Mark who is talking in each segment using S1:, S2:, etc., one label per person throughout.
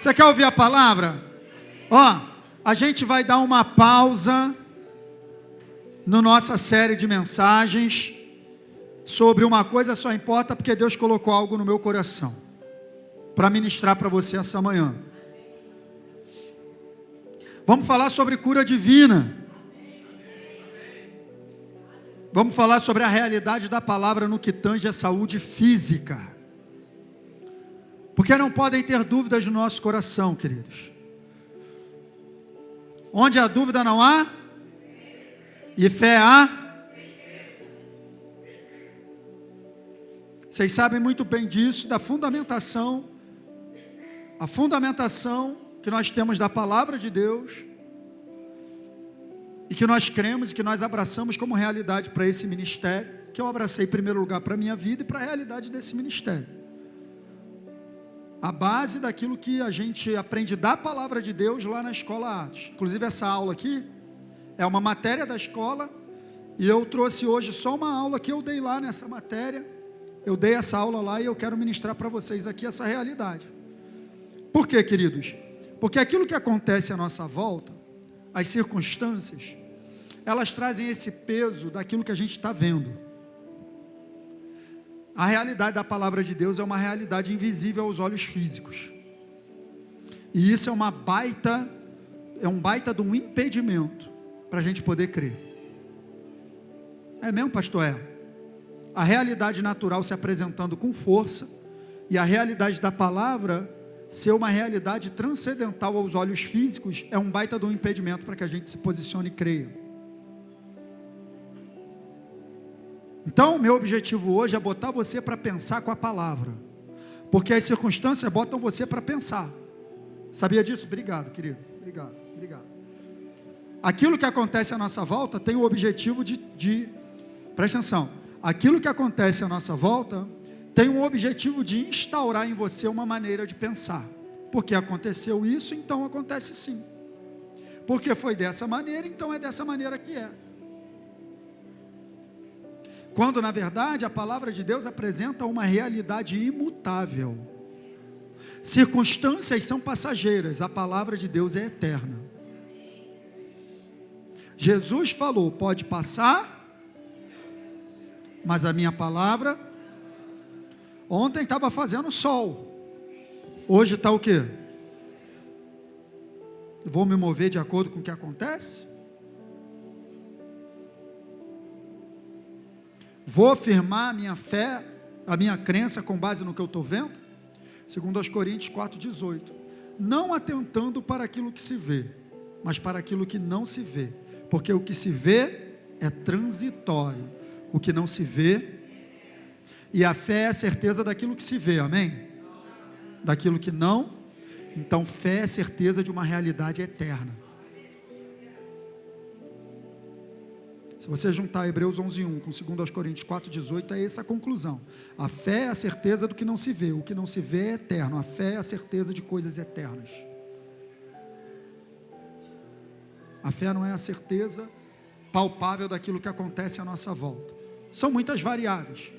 S1: Você quer ouvir a palavra? Ó, a gente vai dar uma pausa na nossa série de mensagens sobre uma coisa só importa porque Deus colocou algo no meu coração para ministrar para você essa manhã. Vamos falar sobre cura divina. Vamos falar sobre a realidade da palavra no que tange a saúde física. Porque não podem ter dúvidas no nosso coração, queridos. Onde há dúvida não há, e fé há. Vocês sabem muito bem disso, da fundamentação, a fundamentação que nós temos da palavra de Deus, e que nós cremos e que nós abraçamos como realidade para esse ministério, que eu abracei em primeiro lugar para a minha vida e para a realidade desse ministério. A base daquilo que a gente aprende da palavra de Deus lá na escola Atos. Inclusive essa aula aqui é uma matéria da escola, e eu trouxe hoje só uma aula que eu dei lá nessa matéria. Eu dei essa aula lá e eu quero ministrar para vocês aqui essa realidade. Por quê, queridos? Porque aquilo que acontece à nossa volta, as circunstâncias, elas trazem esse peso daquilo que a gente está vendo. A realidade da palavra de Deus é uma realidade invisível aos olhos físicos. E isso é um baita de um impedimento para a gente poder crer. É mesmo, pastor? É. A realidade natural se apresentando com força, e a realidade da palavra ser uma realidade transcendental aos olhos físicos, é um baita de um impedimento para que a gente se posicione e creia. Então, meu objetivo hoje é botar você para pensar com a palavra, porque as circunstâncias botam você para pensar. Sabia disso? Obrigado, querido. Obrigado. Aquilo que acontece à nossa volta tem o objetivo presta atenção, aquilo que acontece à nossa volta tem um objetivo de instaurar em você uma maneira de pensar. Porque aconteceu isso, então acontece sim. Porque foi dessa maneira, então é dessa maneira que é. Quando na verdade a palavra de Deus apresenta uma realidade imutável. Circunstâncias são passageiras, a palavra de Deus é eterna. Jesus falou, pode passar, mas a minha palavra, ontem estava fazendo sol, hoje está o quê? Vou me mover de acordo com o que acontece? Vou afirmar a minha fé, a minha crença com base no que eu estou vendo? Segundo aos Coríntios 4,18, não atentando para aquilo que se vê, mas para aquilo que não se vê, porque o que se vê é transitório, o que não se vê, e a fé é a certeza daquilo que se vê, amém? Daquilo que não, então fé é certeza de uma realidade eterna. Se você juntar Hebreus 11:1 com 2 aos Coríntios 4:18, é essa a conclusão. A fé é a certeza do que não se vê, o que não se vê é eterno, a fé é a certeza de coisas eternas. A fé não é a certeza palpável daquilo que acontece à nossa volta. São muitas variáveis.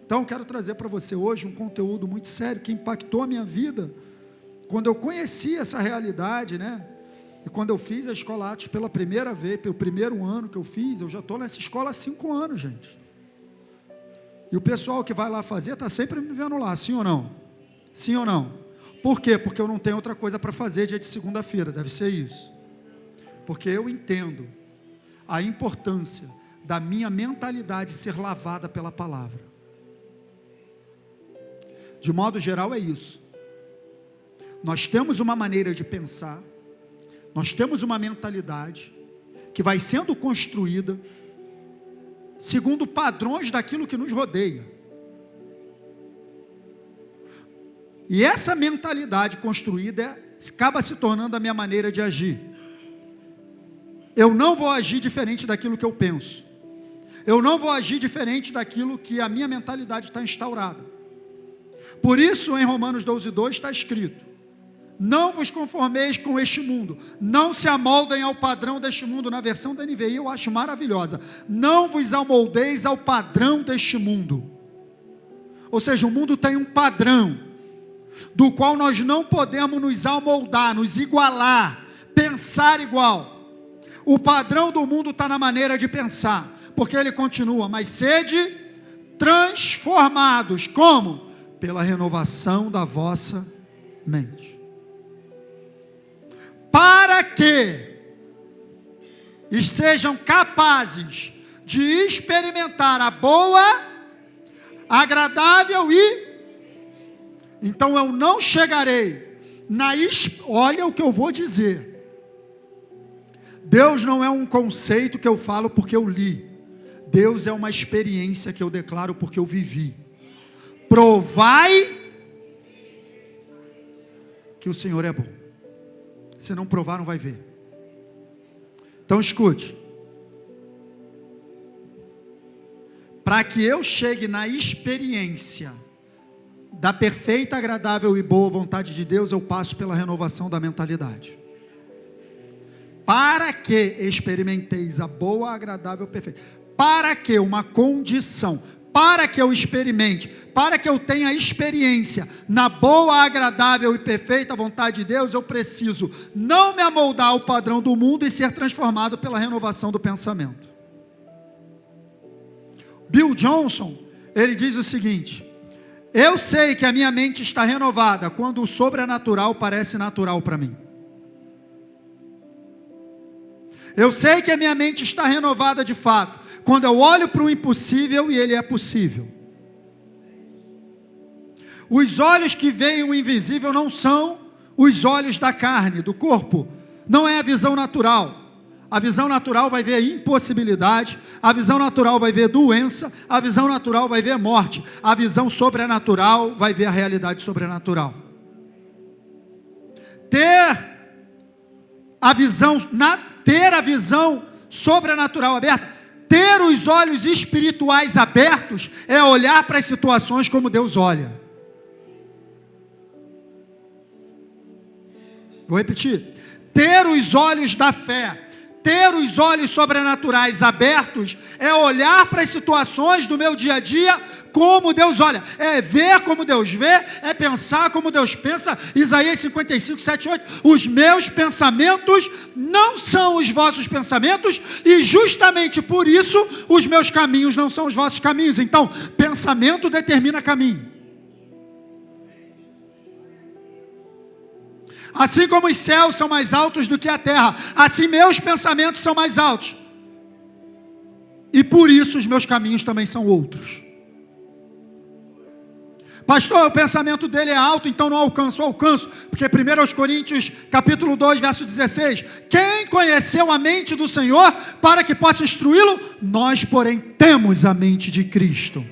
S1: Então eu quero trazer para você hoje um conteúdo muito sério que impactou a minha vida quando eu conheci essa realidade, né? E quando eu fiz a escola Atos pela primeira vez, pelo primeiro ano que eu fiz, eu já estou nessa escola há 5 anos, gente. E o pessoal que vai lá fazer está sempre me vendo lá, sim ou não? Sim ou não? Por quê? Porque eu não tenho outra coisa para fazer dia de segunda-feira, deve ser isso. Porque eu entendo a importância da minha mentalidade ser lavada pela palavra. De modo geral é isso. Nós temos uma maneira de pensar, nós temos uma mentalidade que vai sendo construída segundo padrões daquilo que nos rodeia. E essa mentalidade construída acaba se tornando a minha maneira de agir. Eu não vou agir diferente daquilo que eu penso. Eu não vou agir diferente daquilo que a minha mentalidade está instaurada. Por isso, em Romanos 12:2 está escrito: não vos conformeis com este mundo, não se amoldem ao padrão deste mundo. Na versão da NVI eu acho maravilhosa: não vos amoldeis ao padrão deste mundo. Ou seja, o mundo tem um padrão. do qual nós não podemos nos amoldar, nos igualar, pensar igual. O padrão do mundo está na maneira de pensar, porque ele continua, mas sede transformados, como? Pela renovação da vossa mente. Para que sejam capazes de experimentar a boa, agradável e... Então eu não chegarei olha o que eu vou dizer. Deus não é um conceito que eu falo porque eu li. Deus é uma experiência que eu declaro porque eu vivi. Provai que o Senhor é bom. Se não provar, não vai ver. Então escute. Para que eu chegue na experiência da perfeita, agradável e boa vontade de Deus, eu passo pela renovação da mentalidade. Para que experimenteis a boa, agradável e perfeita. Para que uma condição, para que eu experimente, para que eu tenha experiência na boa, agradável e perfeita vontade de Deus, eu preciso não me amoldar ao padrão do mundo e ser transformado pela renovação do pensamento. Bill Johnson, ele diz o seguinte: eu sei que a minha mente está renovada quando o sobrenatural parece natural para mim. Eu sei que a minha mente está renovada de fato quando eu olho para o impossível e ele é possível. Os olhos que veem o invisível não são os olhos da carne, do corpo. Não é a visão natural. A visão natural vai ver impossibilidade, a visão natural vai ver doença, a visão natural vai ver morte, a visão sobrenatural vai ver a realidade sobrenatural. Ter a visão sobrenatural aberta, ter os olhos espirituais abertos, é olhar para as situações como Deus olha. Vou repetir. Ter os olhos da fé, ter os olhos sobrenaturais abertos, é olhar para as situações do meu dia a dia como Deus olha, é ver como Deus vê, é pensar como Deus pensa. Isaías 55, 7, 8, os meus pensamentos não são os vossos pensamentos, e justamente por isso, os meus caminhos não são os vossos caminhos. Então, pensamento determina caminho. Assim como os céus são mais altos do que a terra, assim meus pensamentos são mais altos. E por isso os meus caminhos também são outros. Pastor, o pensamento dele é alto, então não alcanço. Porque 1 Coríntios capítulo 2, verso 16, quem conheceu a mente do Senhor para que possa instruí-lo? Nós, porém, temos a mente de Cristo.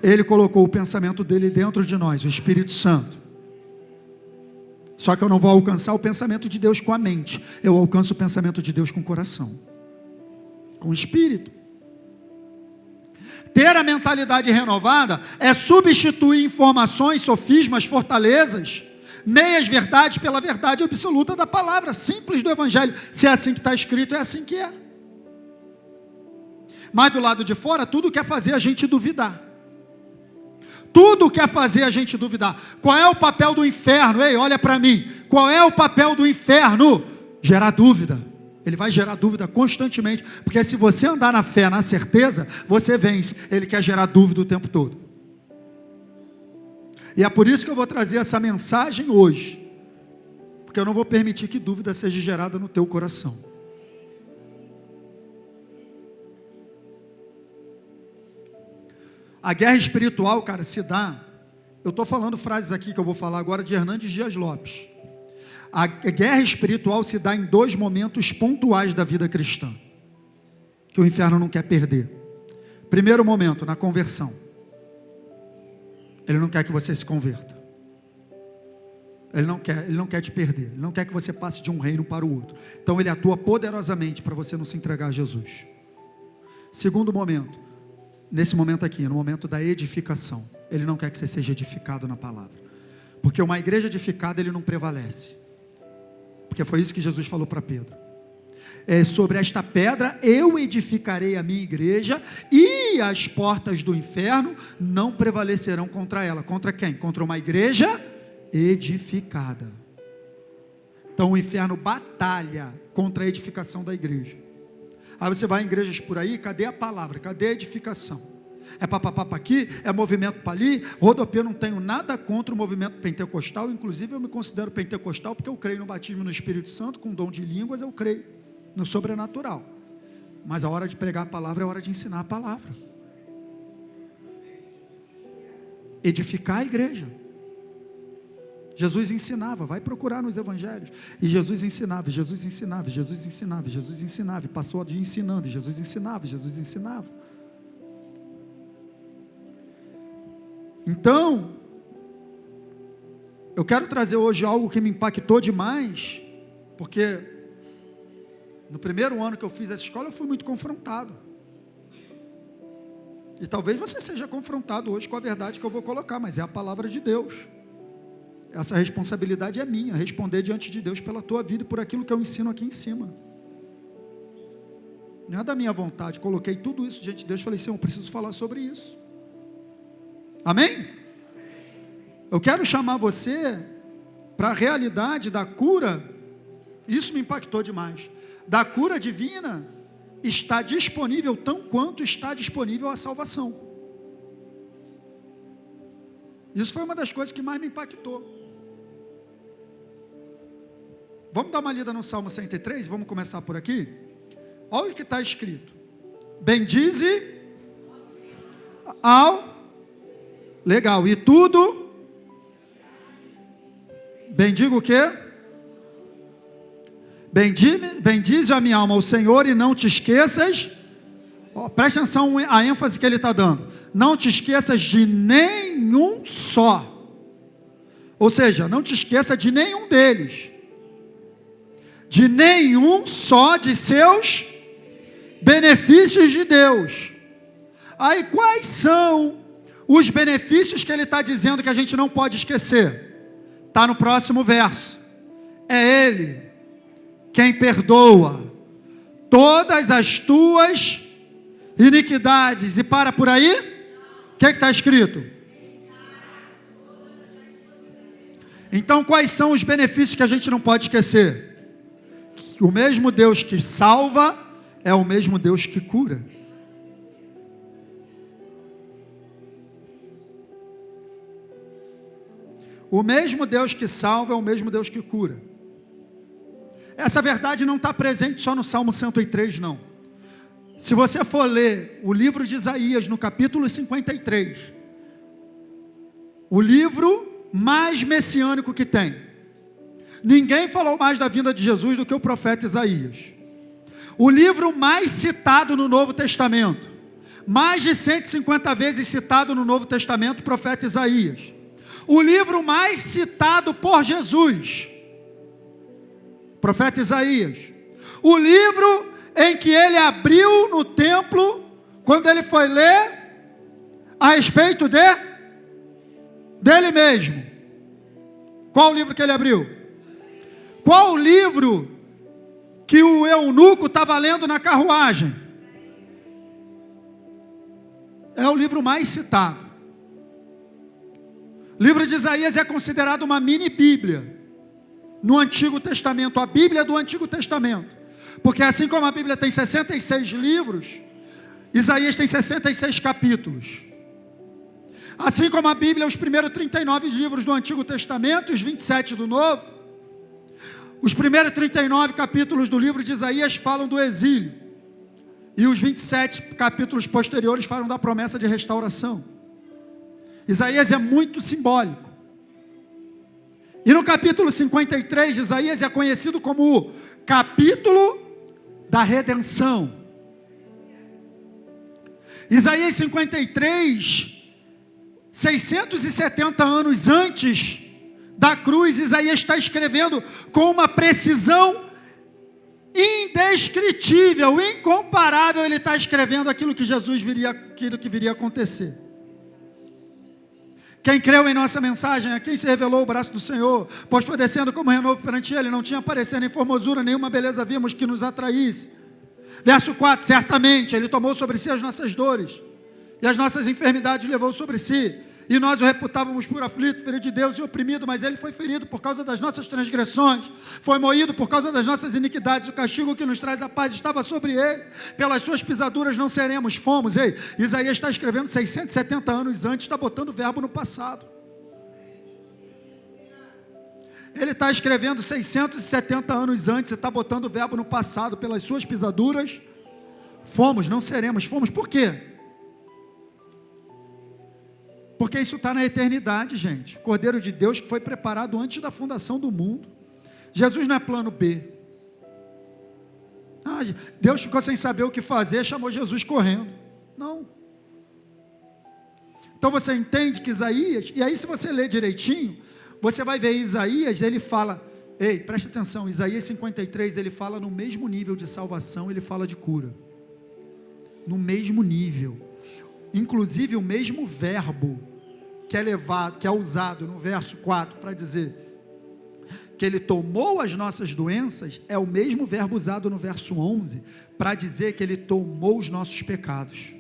S1: Ele colocou o pensamento dele dentro de nós, o Espírito Santo. Só que eu não vou alcançar o pensamento de Deus com a mente, eu alcanço o pensamento de Deus com o coração, com o espírito. Ter a mentalidade renovada é substituir informações, sofismas, fortalezas, meias verdades pela verdade absoluta da palavra simples do Evangelho. Se é assim que está escrito, é assim que é. Mas do lado de fora, tudo quer fazer a gente duvidar. Tudo quer fazer a gente duvidar. Qual é o papel do inferno? Ei, olha para mim. Qual é o papel do inferno? Gerar dúvida. Ele vai gerar dúvida constantemente. Porque se você andar na fé, na certeza, você vence. Ele quer gerar dúvida o tempo todo. E é por isso que eu vou trazer essa mensagem hoje. Porque eu não vou permitir que dúvida seja gerada no teu coração. A guerra espiritual, cara, se dá... Eu estou falando frases aqui que eu vou falar agora de Hernandes Dias Lopes. A guerra espiritual se dá em 2 momentos pontuais da vida cristã, que o inferno não quer perder. Primeiro momento, na conversão. Ele não quer que você se converta. Ele não quer te perder. Ele não quer que você passe de um reino para o outro. Então ele atua poderosamente para você não se entregar a Jesus. Segundo momento, nesse momento aqui, no momento da edificação, ele não quer que você seja edificado na palavra, porque uma igreja edificada, ele não prevalece, porque foi isso que Jesus falou para Pedro, sobre esta pedra eu edificarei a minha igreja, e as portas do inferno não prevalecerão contra ela. Contra quem? Contra uma igreja edificada. Então o inferno batalha contra a edificação da igreja. Aí você vai em igrejas por aí, cadê a palavra? Cadê a edificação? É papapá aqui, é movimento para ali. Rodopia, não tenho nada contra o movimento pentecostal. Inclusive eu me considero pentecostal porque eu creio no batismo no Espírito Santo, com dom de línguas, eu creio no sobrenatural. Mas a hora de pregar a palavra é a hora de ensinar a palavra. Edificar a igreja. Jesus ensinava, vai procurar nos evangelhos. E Jesus ensinava, Jesus ensinava, Jesus ensinava, Jesus ensinava. E passou a dia ensinando, e Jesus ensinava, Jesus ensinava. Então, eu quero trazer hoje algo que me impactou demais, porque no primeiro ano que eu fiz essa escola, eu fui muito confrontado. E talvez você seja confrontado hoje com a verdade que eu vou colocar, mas é a palavra de Deus. Essa responsabilidade é minha, responder diante de Deus pela tua vida e por aquilo que eu ensino aqui em cima. Não é da minha vontade, coloquei tudo isso diante de Deus e falei, Senhor, eu preciso falar sobre isso. Amém? Eu quero chamar você para a realidade da cura. Isso me impactou demais. Da cura divina está disponível tão quanto está disponível a salvação. Isso foi uma das coisas que mais me impactou. Vamos dar uma lida no Salmo 103, vamos começar por aqui. Olha o que está escrito. Bendize ao... Legal, e tudo... Bendiga o quê? Bendize a minha alma ao Senhor e não te esqueças... Presta atenção à ênfase que ele está dando. Não te esqueças de nenhum só. Ou seja, não te esqueça de nenhum deles. De nenhum só de seus benefícios de Deus. Aí quais são os benefícios que ele está dizendo que a gente não pode esquecer? Está no próximo verso. É Ele quem perdoa todas as tuas iniquidades. E para por aí? O que está escrito? Então quais são os benefícios que a gente não pode esquecer? Que o mesmo Deus que salva é o mesmo Deus que cura. O mesmo Deus que salva é o mesmo Deus que cura. Essa verdade não está presente só no Salmo 103, não. Se você for ler o livro de Isaías, no capítulo 53, o livro mais messiânico que tem, ninguém falou mais da vinda de Jesus do que o profeta Isaías. O livro mais citado no Novo Testamento, mais de 150 vezes citado no Novo Testamento, o profeta Isaías. O livro mais citado por Jesus, profeta Isaías. O livro em que ele abriu no templo, quando ele foi ler a respeito dele mesmo. Qual o livro que ele abriu? Qual o livro que o eunuco estava lendo na carruagem? É o livro mais citado. O livro de Isaías é considerado uma mini Bíblia no Antigo Testamento, a Bíblia do Antigo Testamento. Porque assim como a Bíblia tem 66 livros, Isaías tem 66 capítulos. Assim como a Bíblia, os primeiros 39 livros do Antigo Testamento e os 27 do Novo, os primeiros 39 capítulos do livro de Isaías falam do exílio. E os 27 capítulos posteriores falam da promessa de restauração. Isaías é muito simbólico. E no capítulo 53 de Isaías é conhecido como o capítulo da redenção. Isaías 53, 670 anos antes da cruz, Isaías está escrevendo com uma precisão indescritível, incomparável. Ele está escrevendo aquilo que aquilo que viria a acontecer. Quem creu em nossa mensagem, a quem se revelou o braço do Senhor, pois foi descendo como renovo perante Ele, não tinha aparecendo em formosura, nenhuma beleza vimos que nos atraísse. Verso 4, certamente Ele tomou sobre si as nossas dores, e as nossas enfermidades levou sobre si, E nós o reputávamos por aflito, ferido de Deus e oprimido, mas ele foi ferido por causa das nossas transgressões, foi moído por causa das nossas iniquidades, o castigo que nos traz a paz estava sobre ele, pelas suas pisaduras não seremos, fomos. Ei, Isaías está escrevendo 670 anos antes, está botando o verbo no passado. Ele está escrevendo 670 anos antes, você está botando o verbo no passado, pelas suas pisaduras, fomos, não seremos, fomos, por quê? Porque isso está na eternidade, gente. Cordeiro de Deus que foi preparado antes da fundação do mundo. Jesus não é plano B. Deus ficou sem saber o que fazer, chamou Jesus correndo. Não. Então você entende que Isaías, e aí se você ler direitinho, você vai ver Isaías, ele fala, ei, preste atenção, Isaías 53, ele fala no mesmo nível de salvação, ele fala de cura. No mesmo nível. Inclusive o mesmo verbo que é usado no verso 4 para dizer que ele tomou as nossas doenças, é o mesmo verbo usado no verso 11 para dizer que ele tomou os nossos pecados.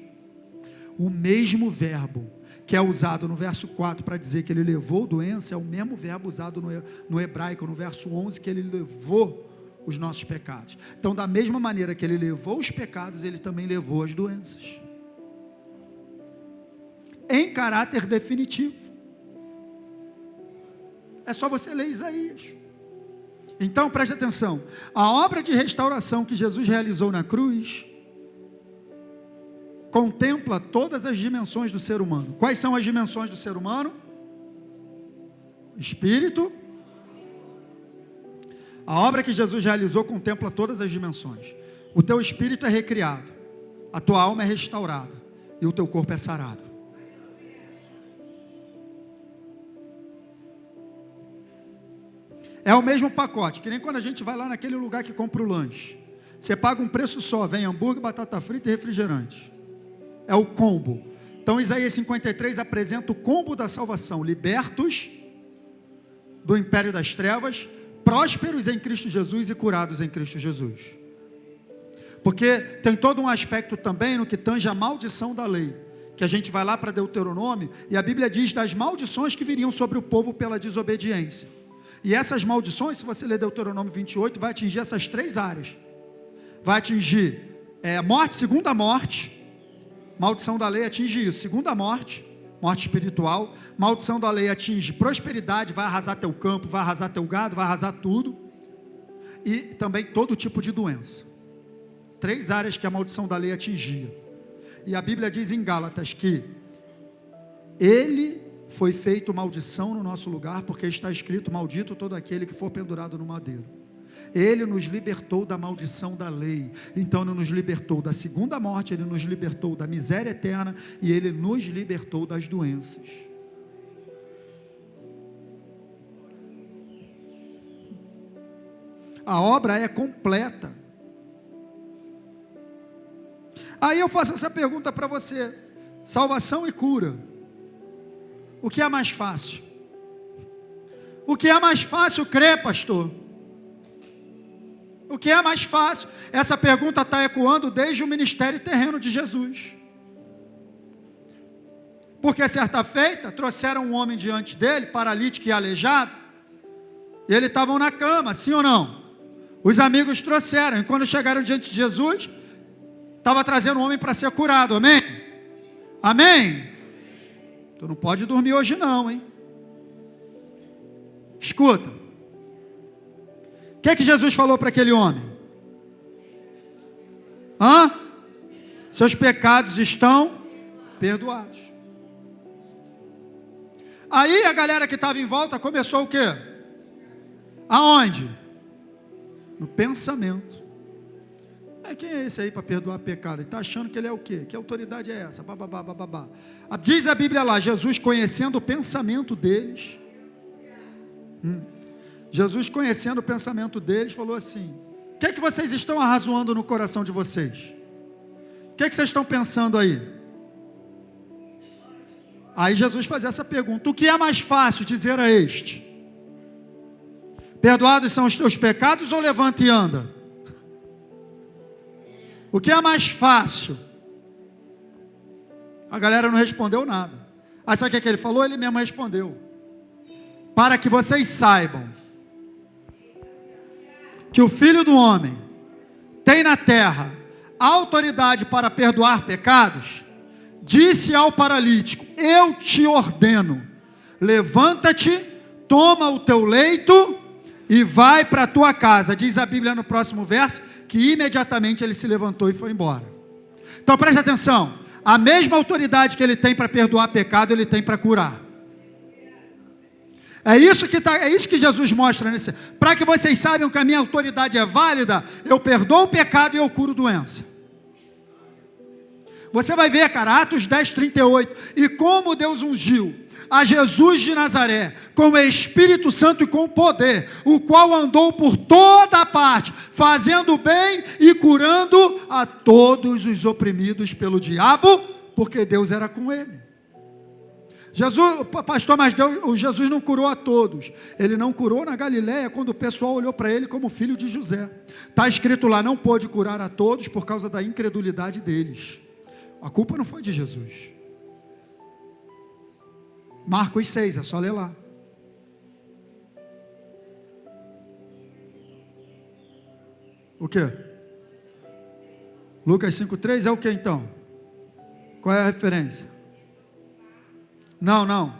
S1: O mesmo verbo que é usado no verso 4 para dizer que ele levou doença, é o mesmo verbo usado no hebraico, no verso 11, que ele levou os nossos pecados. Então, da mesma maneira que ele levou os pecados, ele também levou as doenças. Em caráter definitivo. É só você ler Isaías. Então preste atenção, a obra de restauração que Jesus realizou na cruz contempla todas as dimensões do ser humano. Quais são as dimensões do ser humano? Espírito. A obra que Jesus realizou contempla todas as dimensões. O teu espírito é recriado, a tua alma é restaurada e o teu corpo é sarado. É o mesmo pacote, que nem quando a gente vai lá naquele lugar que compra o lanche. Você paga um preço só, vem hambúrguer, batata frita e refrigerante. É o combo. Então Isaías 53 apresenta o combo da salvação. Libertos do império das trevas, prósperos em Cristo Jesus e curados em Cristo Jesus. Porque tem todo um aspecto também no que tange a maldição da lei. Que a gente vai lá para Deuteronômio e a Bíblia diz das maldições que viriam sobre o povo pela desobediência. E essas maldições, se você ler Deuteronômio 28, vai atingir essas três áreas. Vai atingir morte, segunda morte. Maldição da lei atinge isso. Segunda morte, morte espiritual. Maldição da lei atinge prosperidade, vai arrasar teu campo, vai arrasar teu gado, vai arrasar tudo. E também todo tipo de doença. Três áreas que a maldição da lei atingia. E a Bíblia diz em Gálatas que ele foi feito maldição no nosso lugar, porque está escrito, maldito todo aquele que for pendurado no madeiro. Ele nos libertou da maldição da lei, então ele nos libertou da segunda morte, ele nos libertou da miséria eterna, e ele nos libertou das doenças. A obra é completa. Aí eu faço essa pergunta para você, salvação e cura, o que é mais fácil? O que é mais fácil crer, pastor? O que é mais fácil? Essa pergunta está ecoando desde o ministério terreno de Jesus. Porque certa feita, trouxeram um homem diante dele, paralítico e aleijado, e eles estavam na cama, sim ou não? Os amigos trouxeram, e quando chegaram diante de Jesus, estava trazendo um homem para ser curado, amém? Amém? Tu não pode dormir hoje não, hein? Escuta. O que Jesus falou para aquele homem? Seus pecados estão perdoados. Aí a galera que estava em volta começou o quê? Aonde? No pensamento. Quem é esse aí para perdoar pecado? Ele está achando que ele é o quê? Que autoridade é essa? Bababá, bababá. Diz a Bíblia lá, Jesus conhecendo o pensamento deles. Jesus conhecendo o pensamento deles, falou assim, o que vocês estão arrazoando no coração de vocês? O que vocês estão pensando aí? Aí Jesus fazia essa pergunta, o que é mais fácil dizer a este? Perdoados são os teus pecados ou levanta e anda? O que é mais fácil? A galera não respondeu nada. Aí sabe o que ele falou? Ele mesmo respondeu: para que vocês saibam que o Filho do Homem tem na terra autoridade para perdoar pecados, disse ao paralítico: eu te ordeno, levanta-te, toma o teu leito e vai para a tua casa. Diz a Bíblia no próximo verso que imediatamente ele se levantou e foi embora. Então preste atenção, a mesma autoridade que ele tem para perdoar pecado, ele tem para curar. É isso que Jesus mostra nesse. Para que vocês saibam que a minha autoridade é válida, eu perdoo o pecado e eu curo doença. Você vai ver, cara, Atos 10, 38. E como Deus ungiu a Jesus de Nazaré com o Espírito Santo e com poder, o qual andou por toda a parte, fazendo bem e curando a todos os oprimidos pelo diabo, porque Deus era com ele. Jesus, pastor, mas Jesus não curou a todos. Ele não curou na Galileia, quando o pessoal olhou para ele como filho de José. Está escrito lá, não pôde curar a todos por causa da incredulidade deles. A culpa não foi de Jesus. Marcos 6, é só ler lá. O quê? Lucas 5,3 é o que então? Qual é a referência? Não.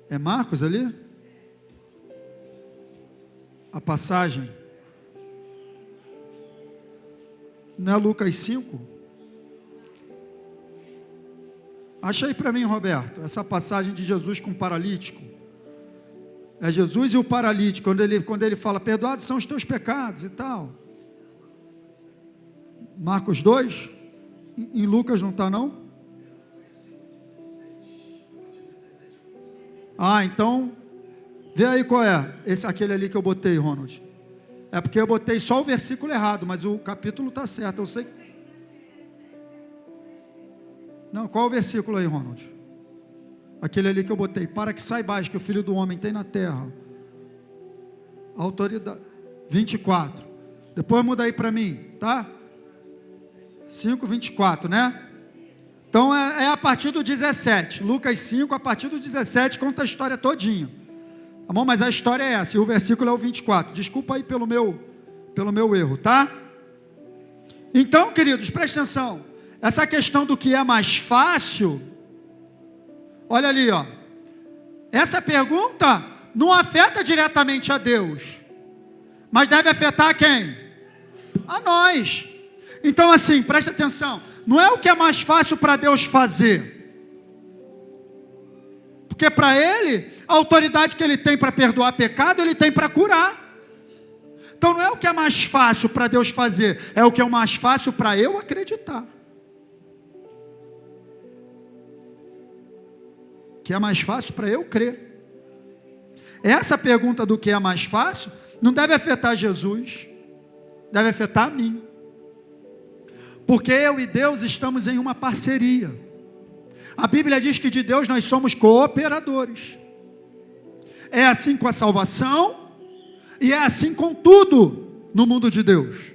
S1: É Marcos ali? A passagem. Não é Lucas 5? Acha aí para mim, Roberto, essa passagem de Jesus com o paralítico. É Jesus e o paralítico, quando ele fala, perdoados são os teus pecados e tal. Marcos 2? Em Lucas não está não? Ah, então, vê aí qual é, aquele ali que eu botei, Ronald. É porque eu botei só o versículo errado, mas o capítulo está certo, eu sei. Não, qual é o versículo aí, Ronald? Aquele ali que eu botei, para que saibais que o Filho do Homem tem na terra autoridade. 24, depois muda aí para mim, tá? 5:24, né? Então é a partir do 17, Lucas 5, a partir do 17 conta a história todinha, tá bom? Mas a história é essa, e o versículo é o 24, desculpa aí pelo meu erro, tá? Então, queridos, presta atenção, essa questão do que é mais fácil, olha ali, ó, essa pergunta não afeta diretamente a Deus, mas deve afetar a quem? A nós. Então assim, presta atenção, não é o que é mais fácil para Deus fazer, porque para Ele, a autoridade que Ele tem para perdoar pecado, Ele tem para curar. Então não é o que é mais fácil para Deus fazer, é o que é mais fácil para eu acreditar. Que é mais fácil para eu crer. Essa pergunta do que é mais fácil, não deve afetar Jesus, deve afetar a mim. Porque eu e Deus estamos em uma parceria. A Bíblia diz que de Deus nós somos cooperadores. É assim com a salvação e é assim com tudo no mundo de Deus.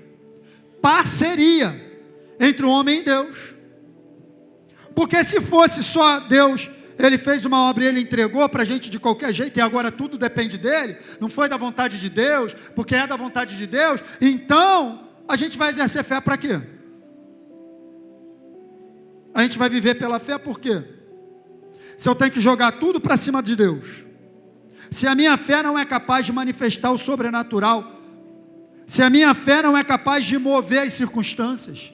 S1: Parceria entre o homem e Deus. Porque se fosse só Deus, Ele fez uma obra e Ele entregou para a gente de qualquer jeito e agora tudo depende dEle, não foi da vontade de Deus, porque é da vontade de Deus, então a gente vai exercer fé para quê? A gente vai viver pela fé por quê? Se eu tenho que jogar tudo para cima de Deus, se a minha fé não é capaz de manifestar o sobrenatural, se a minha fé não é capaz de mover as circunstâncias,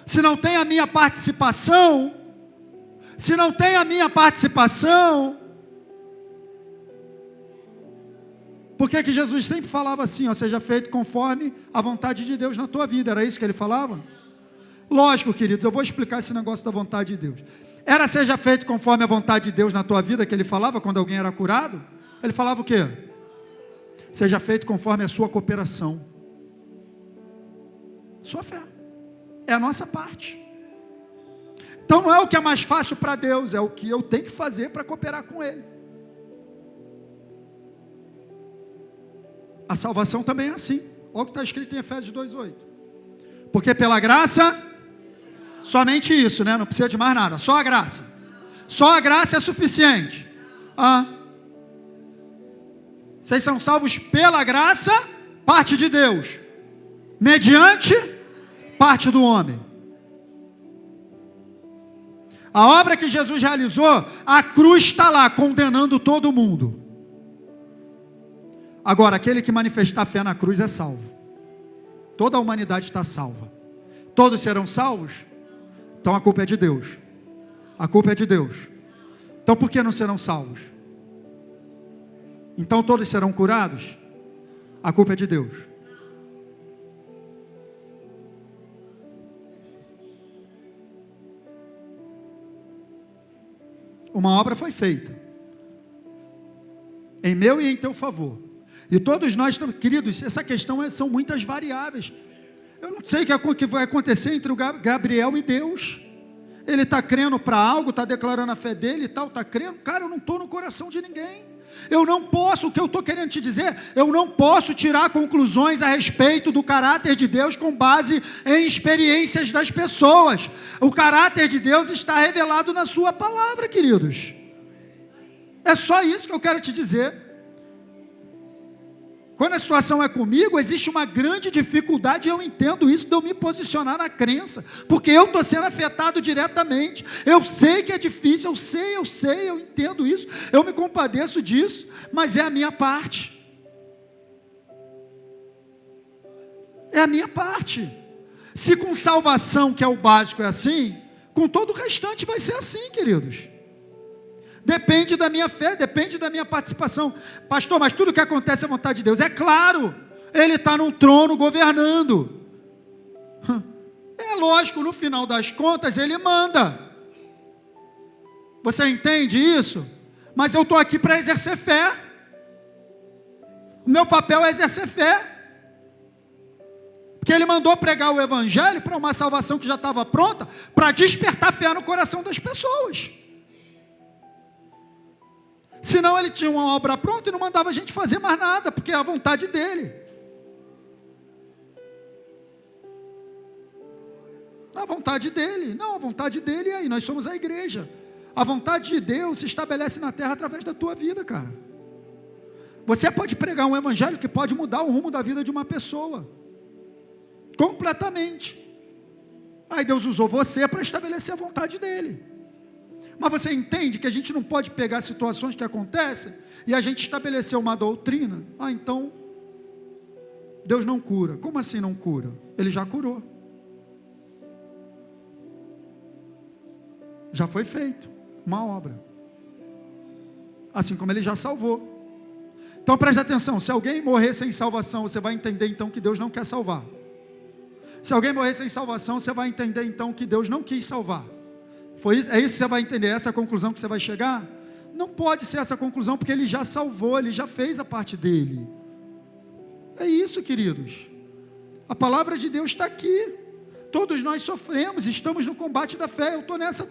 S1: se não tem a minha participação, por que Jesus sempre falava assim, ó, seja feito conforme a vontade de Deus na tua vida? Era isso que Ele falava? Lógico, queridos, eu vou explicar esse negócio da vontade de Deus. Era seja feito conforme a vontade de Deus na tua vida que Ele falava quando alguém era curado? Ele falava o quê? Seja feito conforme a sua cooperação. Sua fé. É a nossa parte. Então não é o que é mais fácil para Deus, é o que eu tenho que fazer para cooperar com Ele. A salvação também é assim. Olha o que está escrito em Efésios 2:8. Porque pela graça, Somente isso, né? Não precisa de mais nada, só a graça. Só a graça é suficiente. Vocês são salvos pela graça, parte de Deus, mediante parte do homem. A obra que Jesus realizou, a cruz está lá, condenando todo mundo. Agora, aquele que manifestar fé na cruz é salvo. Toda a humanidade está salva. Todos serão salvos? Então a culpa é de Deus. A culpa é de Deus. Então por que não serão salvos? Então todos serão curados? A culpa é de Deus. Uma obra foi feita, em meu e em teu favor. E todos nós, queridos, essa questão são muitas variáveis. Eu não sei o que vai acontecer entre o Gabriel e Deus. Ele está crendo para algo, está declarando a fé dele e tal, está crendo. Cara, eu não estou no coração de ninguém. Eu não posso, o que eu estou querendo te dizer, eu não posso tirar conclusões a respeito do caráter de Deus com base em experiências das pessoas. O caráter de Deus está revelado na sua palavra, queridos. É só isso que eu quero te dizer. Quando a situação é comigo, existe uma grande dificuldade, e eu entendo isso, de eu me posicionar na crença, porque eu estou sendo afetado diretamente. Eu sei que é difícil, eu entendo isso, eu me compadeço disso, mas é a minha parte. É a minha parte. Se com salvação, que é o básico, é assim, com todo o restante vai ser assim, queridos. Depende da minha fé, depende da minha participação. Pastor, mas tudo que acontece é vontade de Deus. É claro, Ele está num trono governando. É lógico, no final das contas, Ele manda. Você entende isso? Mas eu estou aqui para exercer fé. O meu papel é exercer fé. Porque Ele mandou pregar o Evangelho para uma salvação que já estava pronta, para despertar fé no coração das pessoas. Senão Ele tinha uma obra pronta e não mandava a gente fazer mais nada, porque é a vontade dEle. A vontade dEle, não, a vontade dEle, e aí, nós somos a igreja. A vontade de Deus se estabelece na terra através da tua vida, cara. Você pode pregar um evangelho que pode mudar o rumo da vida de uma pessoa, completamente. Aí Deus usou você para estabelecer a vontade dEle. Mas você entende que a gente não pode pegar situações que acontecem e a gente estabelecer uma doutrina? Então, Deus não cura. Como assim não cura? Ele já curou. Já foi feito uma obra. Assim como Ele já salvou. Então preste atenção, se alguém morrer sem salvação, você vai entender então que Deus não quer salvar. Se alguém morrer sem salvação, você vai entender então que Deus não quis salvar. É isso que você vai entender, essa é a conclusão que você vai chegar? Não pode ser essa conclusão, porque Ele já salvou, Ele já fez a parte dEle. É isso, queridos. A palavra de Deus está aqui. Todos nós sofremos, estamos no combate da fé. Eu estou nessa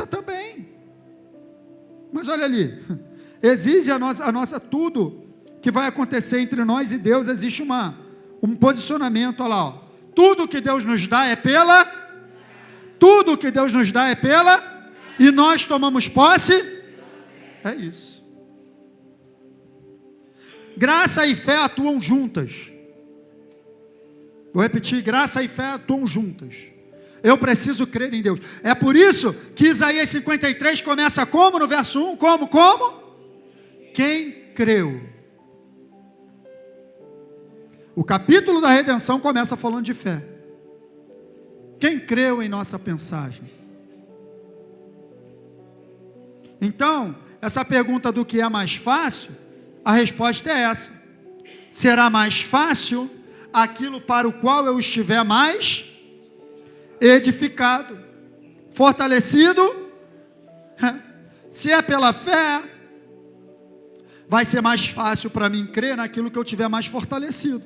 S1: também. Mas olha ali, exige a nossa tudo que vai acontecer entre nós e Deus, existe um posicionamento, olha lá, ó. Tudo que Deus nos dá é pela... Tudo que Deus nos dá é pela, e nós tomamos posse, é isso. Graça e fé atuam juntas. Vou repetir, graça e fé atuam juntas. Eu preciso crer em Deus. É por isso que Isaías 53 começa como no verso 1? Como? Quem creu. O capítulo da redenção começa falando de fé. Quem creu em nossa mensagem? Então, essa pergunta do que é mais fácil, a resposta é essa. Será mais fácil aquilo para o qual eu estiver mais edificado, fortalecido. Se é pela fé, vai ser mais fácil para mim crer naquilo que eu tiver mais fortalecido,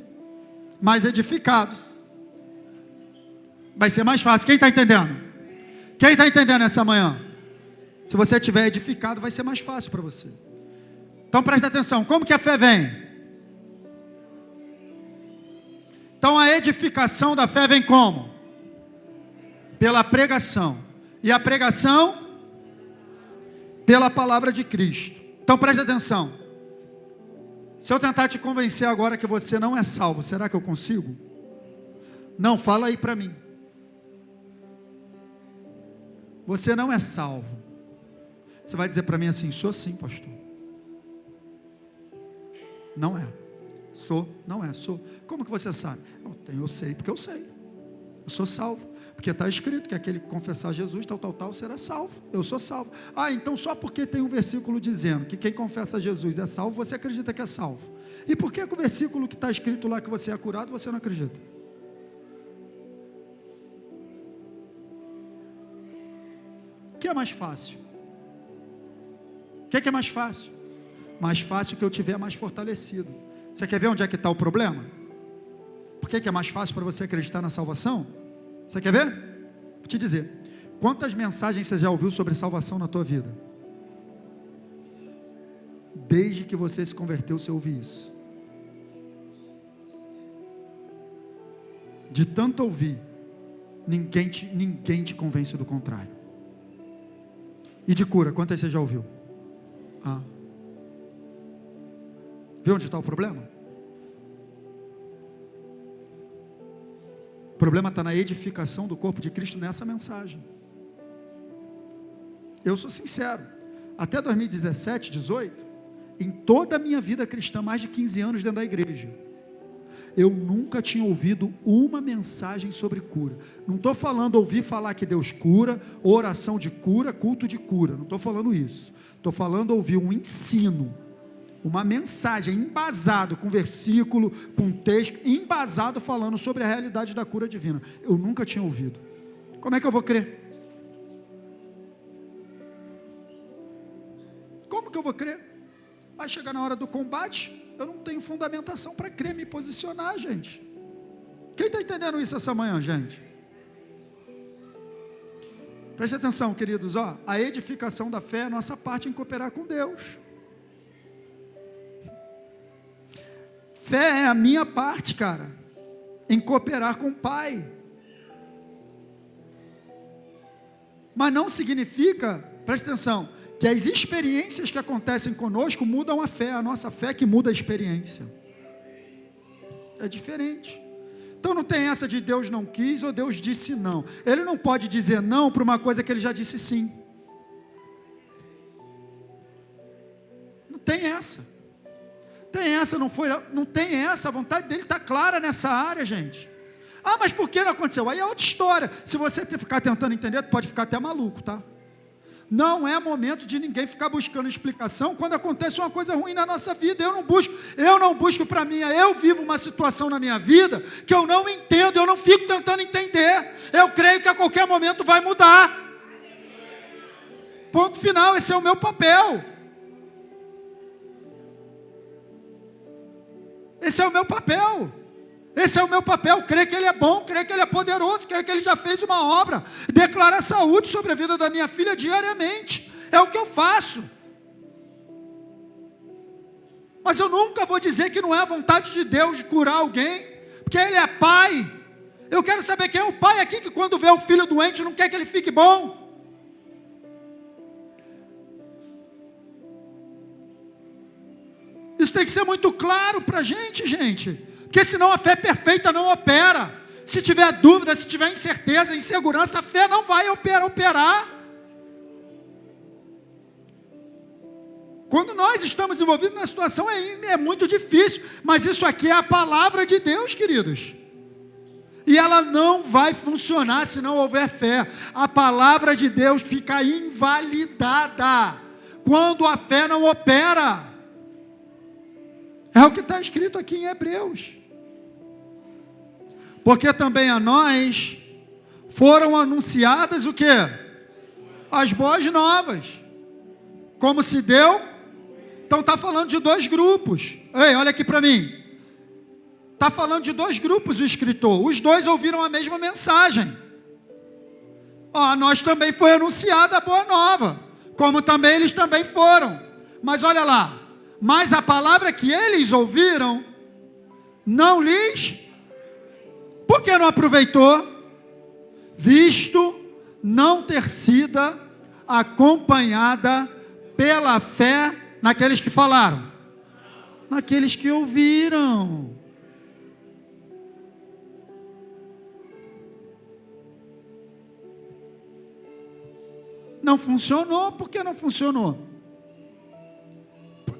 S1: mais edificado. Vai ser mais fácil. Quem está entendendo? Quem está entendendo essa manhã? Se você estiver edificado, vai ser mais fácil para você. Então presta atenção, como que a fé vem? Então a edificação da fé vem como? pela pregação. E a pregação pela palavra de Cristo. Então preste atenção. Se eu tentar te convencer agora que você não é salvo, será que eu consigo? Não, fala aí para mim. Você não é salvo. Você vai dizer para mim assim: sou sim, pastor. Não é. Sou, não é, sou. Como que você sabe? Eu sei porque eu sei. Eu sou salvo. Porque está escrito que aquele que confessar Jesus, tal, será salvo. Eu sou salvo. Então só porque tem um versículo dizendo que quem confessa Jesus é salvo, você acredita que é salvo. E por que o versículo que está escrito lá que você é curado, você não acredita? O que é mais fácil? O que é mais fácil? Mais fácil que eu tiver mais fortalecido. Você quer ver onde é que está o problema? Por que é mais fácil para você acreditar na salvação? Você quer ver? Vou te dizer. Quantas mensagens você já ouviu sobre salvação na tua vida? Desde que você se converteu, você ouve isso. De tanto ouvir, ninguém te convence do contrário. E de cura, quantas você já ouviu? Viu onde está o problema? O problema está na edificação do corpo de Cristo nessa mensagem. Eu sou sincero, até 2017, 18, em toda a minha vida cristã, mais de 15 anos dentro da igreja, eu nunca tinha ouvido uma mensagem sobre cura. Não estou falando ouvir falar que Deus cura, oração de cura, culto de cura, não estou falando isso. Estou falando ouvir um ensino, uma mensagem embasado com versículo, com texto, embasado falando sobre a realidade da cura divina. Eu nunca tinha ouvido. Como é que eu vou crer? Como que eu vou crer? Vai chegar na hora do combate, eu não tenho fundamentação para crer, me posicionar, gente. Quem está entendendo isso essa manhã, gente? Preste atenção, queridos, a edificação da fé é a nossa parte em cooperar com Deus. Fé é a minha parte, cara, em cooperar com o Pai. Mas não significa, preste atenção, que as experiências que acontecem conosco mudam a fé, a nossa fé que muda a experiência. É diferente. Então não tem essa de Deus não quis ou Deus disse não. Ele não pode dizer não para uma coisa que ele já disse sim. Não tem essa. Não tem essa, a vontade dele está clara nessa área, gente. Mas por que não aconteceu? Aí é outra história. Se você ficar tentando entender, pode ficar até maluco, tá? Não é momento de ninguém ficar buscando explicação quando acontece uma coisa ruim na nossa vida. Eu não busco para mim. Eu vivo uma situação na minha vida que eu não entendo, eu não fico tentando entender. Eu creio que a qualquer momento vai mudar. Ponto final, esse é o meu papel. Esse é o meu papel, crer que Ele é bom, crer que Ele é poderoso, crer que Ele já fez uma obra, declarar saúde sobre a vida da minha filha diariamente, é o que eu faço. Mas eu nunca vou dizer que não é a vontade de Deus de curar alguém, porque Ele é Pai. Eu quero saber quem é o Pai aqui, que quando vê o filho doente não quer que ele fique bom. Isso tem que ser muito claro para a gente, porque senão a fé perfeita não opera. Se tiver dúvida, se tiver incerteza, insegurança, a fé não vai operar. Quando nós estamos envolvidos na situação é muito difícil, mas isso aqui é a palavra de Deus, queridos. E ela não vai funcionar se não houver fé. A palavra de Deus fica invalidada quando a fé não opera. É o que está escrito aqui em Hebreus. Porque também a nós foram anunciadas o quê? As boas novas. Como se deu? Então está falando de dois grupos. Ei, olha aqui para mim. Está falando de dois grupos o escritor. Os dois ouviram a mesma mensagem. A nós também foi anunciada a boa nova. Como também eles também foram. Mas olha lá. Mas a palavra que eles ouviram não lhes... Por que não aproveitou? visto não ter sido acompanhada pela fé naqueles que falaram, naqueles que ouviram. Não funcionou. Por que não funcionou?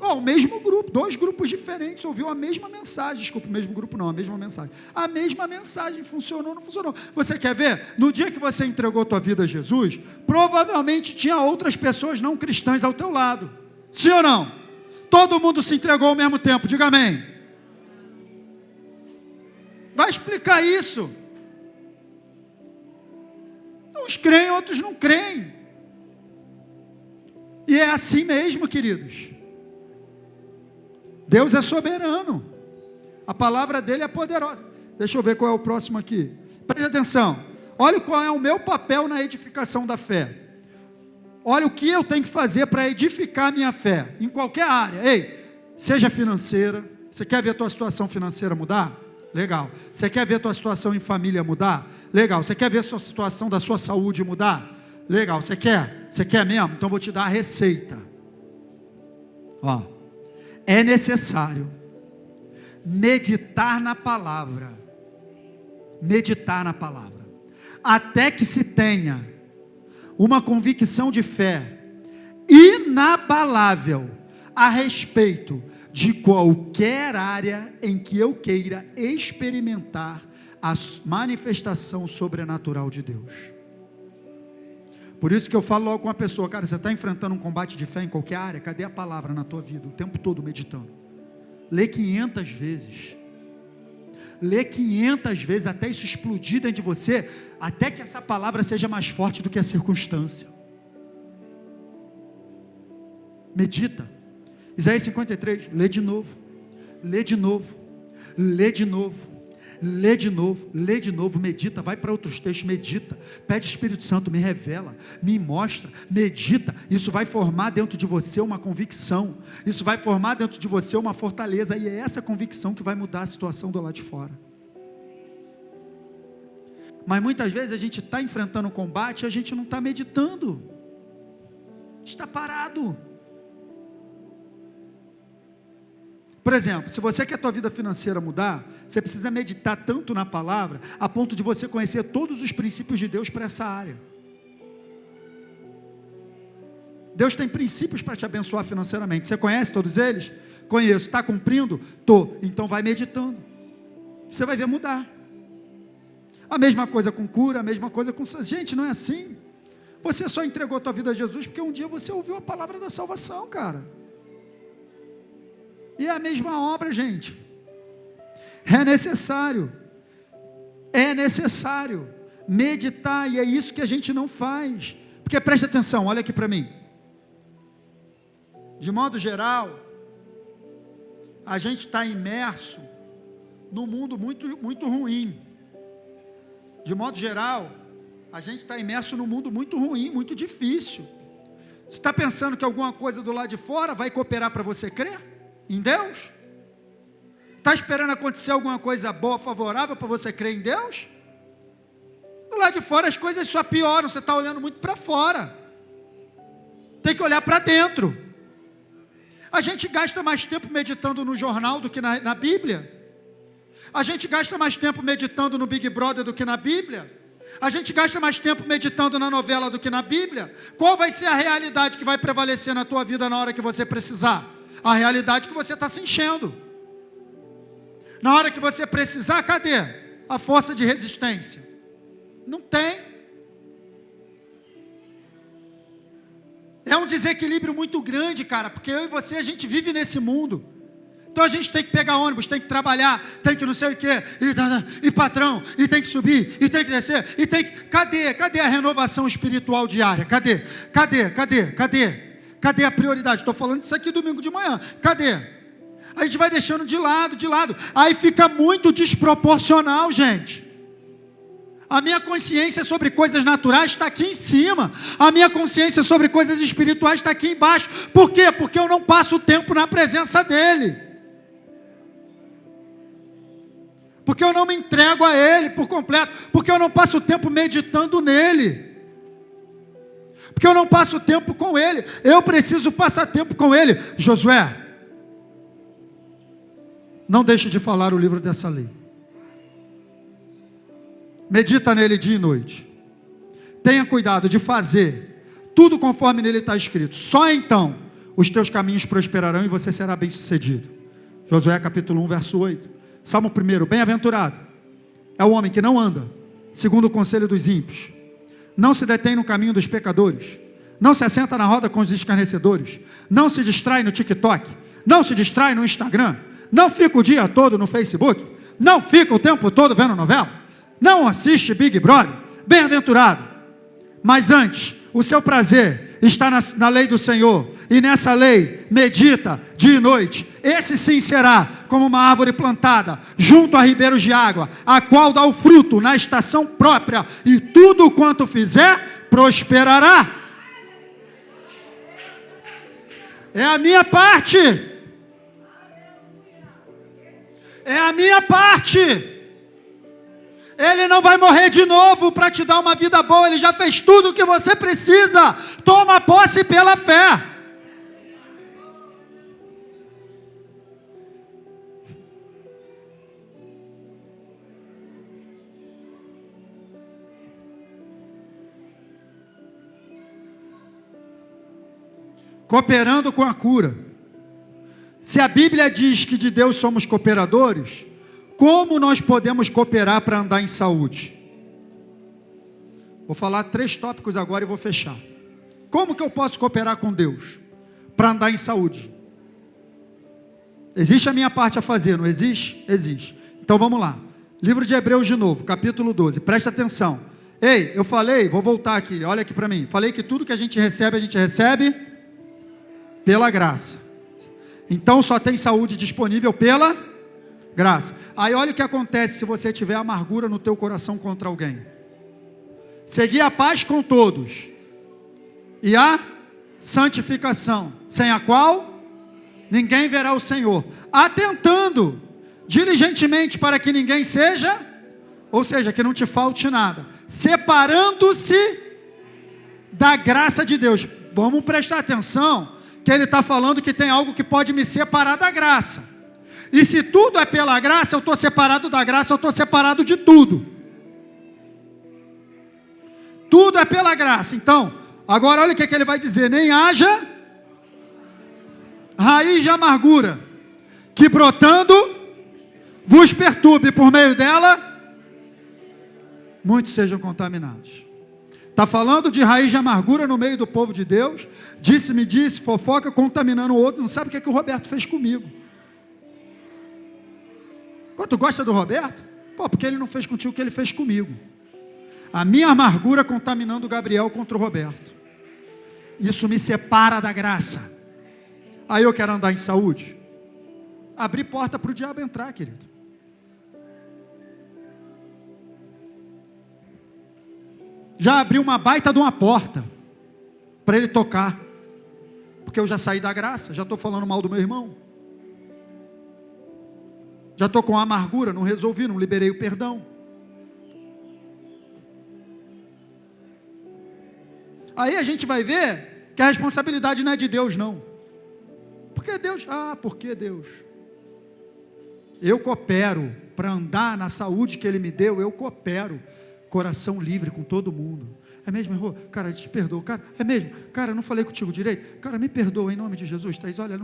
S1: O mesmo grupo, 2 grupos diferentes ouviu a mesma mensagem. Desculpa, o mesmo grupo não, a mesma mensagem. A mesma mensagem, funcionou ou não funcionou? Você quer ver? No dia que você entregou tua vida a Jesus, provavelmente tinha outras pessoas não cristãs ao teu lado. Sim ou não? Todo mundo se entregou ao mesmo tempo, diga amém. Vai explicar isso. Uns creem, outros não creem. E é assim mesmo, queridos. Deus é soberano. A palavra dele é poderosa. Deixa eu ver qual é o próximo aqui. Preste atenção. Olha qual é o meu papel na edificação da fé. Olha o que eu tenho que fazer para edificar a minha fé, em qualquer área. Ei, seja financeira. Você quer ver a tua situação financeira mudar? Legal. Você quer ver a tua situação em família mudar? Legal. Você quer ver a sua situação da sua saúde mudar? Legal. Você quer? Você quer mesmo? Então vou te dar a receita. Ó. É necessário meditar na palavra, até que se tenha uma convicção de fé inabalável a respeito de qualquer área em que eu queira experimentar a manifestação sobrenatural de Deus. Por isso que eu falo logo com a pessoa, cara, você está enfrentando um combate de fé em qualquer área, cadê a palavra na tua vida, o tempo todo meditando? Lê 500 vezes, até isso explodir dentro de você, até que essa palavra seja mais forte do que a circunstância. Medita. Isaías 53, lê de novo, medita, vai para outros textos, medita, pede Espírito Santo, me revela, me mostra, medita, isso vai formar dentro de você uma convicção, isso vai formar dentro de você uma fortaleza, e é essa convicção que vai mudar a situação do lado de fora. Mas muitas vezes a gente está enfrentando um combate e a gente não está meditando, a gente está parado. Por exemplo, se você quer a tua vida financeira mudar, você precisa meditar tanto na palavra, a ponto de você conhecer todos os princípios de Deus para essa área. Deus tem princípios para te abençoar financeiramente. Você conhece todos eles? Conheço. Está cumprindo? Estou. Então vai meditando. Você vai ver mudar. A mesma coisa com cura, a mesma coisa com... Gente, não é assim. Você só entregou a tua vida a Jesus porque um dia você ouviu a palavra da salvação, cara. E é a mesma obra, gente. É necessário meditar, e é isso que a gente não faz. Porque preste atenção, olha aqui para mim. De modo geral, a gente está imerso num mundo muito, muito ruim. De modo geral, a gente está imerso num mundo muito ruim, muito difícil. Você está pensando que alguma coisa do lado de fora vai cooperar para você crer em Deus? Está esperando acontecer alguma coisa boa, favorável para você crer em Deus? Do lado de fora as coisas só pioram, você está olhando muito para fora. Tem que olhar para dentro. A gente gasta mais tempo meditando no jornal do que na Bíblia. A gente gasta mais tempo meditando no Big Brother do que na Bíblia. A gente gasta mais tempo meditando na novela do que na Bíblia. Qual vai ser a realidade que vai prevalecer na tua vida na hora que você precisar? A realidade que você está se enchendo. Na hora que você precisar, cadê a força de resistência? Não tem. É um desequilíbrio muito grande, cara, porque eu e você, a gente vive nesse mundo. Então a gente tem que pegar ônibus, tem que trabalhar, tem que não sei o quê, e patrão, e tem que subir, e tem que descer, e tem que... Cadê a renovação espiritual diária? Cadê a prioridade? Estou falando disso aqui domingo de manhã. Cadê? A gente vai deixando de lado. Aí fica muito desproporcional, gente. A minha consciência sobre coisas naturais está aqui em cima. A minha consciência sobre coisas espirituais está aqui embaixo. Por quê? Porque eu não passo tempo na presença dEle. porque eu não me entrego a Ele por completo, porque eu não passo tempo meditando nele, porque eu não passo tempo com Ele. Eu preciso passar tempo com Ele. Josué, não deixe de falar o livro dessa lei, medita nele dia e noite, tenha cuidado de fazer tudo conforme nele está escrito, só então os teus caminhos prosperarão e você será bem sucedido. Josué capítulo 1 verso 8. Salmo 1, bem-aventurado é o homem que não anda segundo o conselho dos ímpios, não se detém no caminho dos pecadores, não se assenta na roda com os escarnecedores, não se distrai no TikTok, não se distrai no Instagram, não fica o dia todo no Facebook, não fica o tempo todo vendo novela, não assiste Big Brother. Bem-aventurado, mas antes o seu prazer está na lei do Senhor, e nessa lei medita dia e noite. Esse sim será como uma árvore plantada junto a ribeiros de água, a qual dá o fruto na estação própria, e tudo quanto fizer prosperará. É a minha parte. É a minha parte. Ele não vai morrer de novo para te dar uma vida boa. Ele já fez tudo o que você precisa. Toma posse pela fé. Cooperando com a cura. Se a Bíblia diz que de Deus somos cooperadores, como nós podemos cooperar para andar em saúde? Vou falar 3 tópicos agora e vou fechar. Como que eu posso cooperar com Deus para andar em saúde? Existe a minha parte a fazer, não existe? Existe. Então vamos lá. Livro de Hebreus de novo, capítulo 12. Presta atenção. Ei, eu falei, vou voltar aqui, olha aqui para mim. Falei que tudo que a gente recebe pela graça. Então só tem saúde disponível pela graça. Aí olha o que acontece se você tiver amargura no teu coração contra alguém. Seguir a paz com todos e a santificação, sem a qual ninguém verá o Senhor, atentando diligentemente para que ninguém seja, ou seja, que não te falte nada, separando-se da graça de Deus. Vamos prestar atenção que ele está falando que tem algo que pode me separar da graça. E se tudo é pela graça, eu estou separado da graça, eu estou separado de tudo. Tudo é pela graça. Então, agora olha o que ele vai dizer: nem haja raiz de amargura, que brotando vos perturbe, por meio dela muitos sejam contaminados. Está falando de raiz de amargura no meio do povo de Deus. Disse-me, fofoca, contaminando o outro. Não sabe o que o Roberto fez comigo. Pô, tu gosta do Roberto? Pô, porque ele não fez contigo o que ele fez comigo. A minha amargura contaminando o Gabriel contra o Roberto. Isso me separa da graça. Aí eu quero andar em saúde. Abrir porta para o diabo entrar, querido. Já abri uma baita de uma porta para ele tocar, porque eu já saí da graça, já estou falando mal do meu irmão, já estou com amargura, não resolvi, não liberei o perdão. Aí a gente vai ver que a responsabilidade não é de Deus, não. Porque Deus, porque Deus? Eu coopero para andar na saúde que Ele me deu, eu coopero. Coração livre com todo mundo. É mesmo, errou? Cara, eu te perdoo. Cara, é mesmo? Cara, eu não falei contigo direito? Cara, me perdoa em nome de Jesus. Thaís, olha,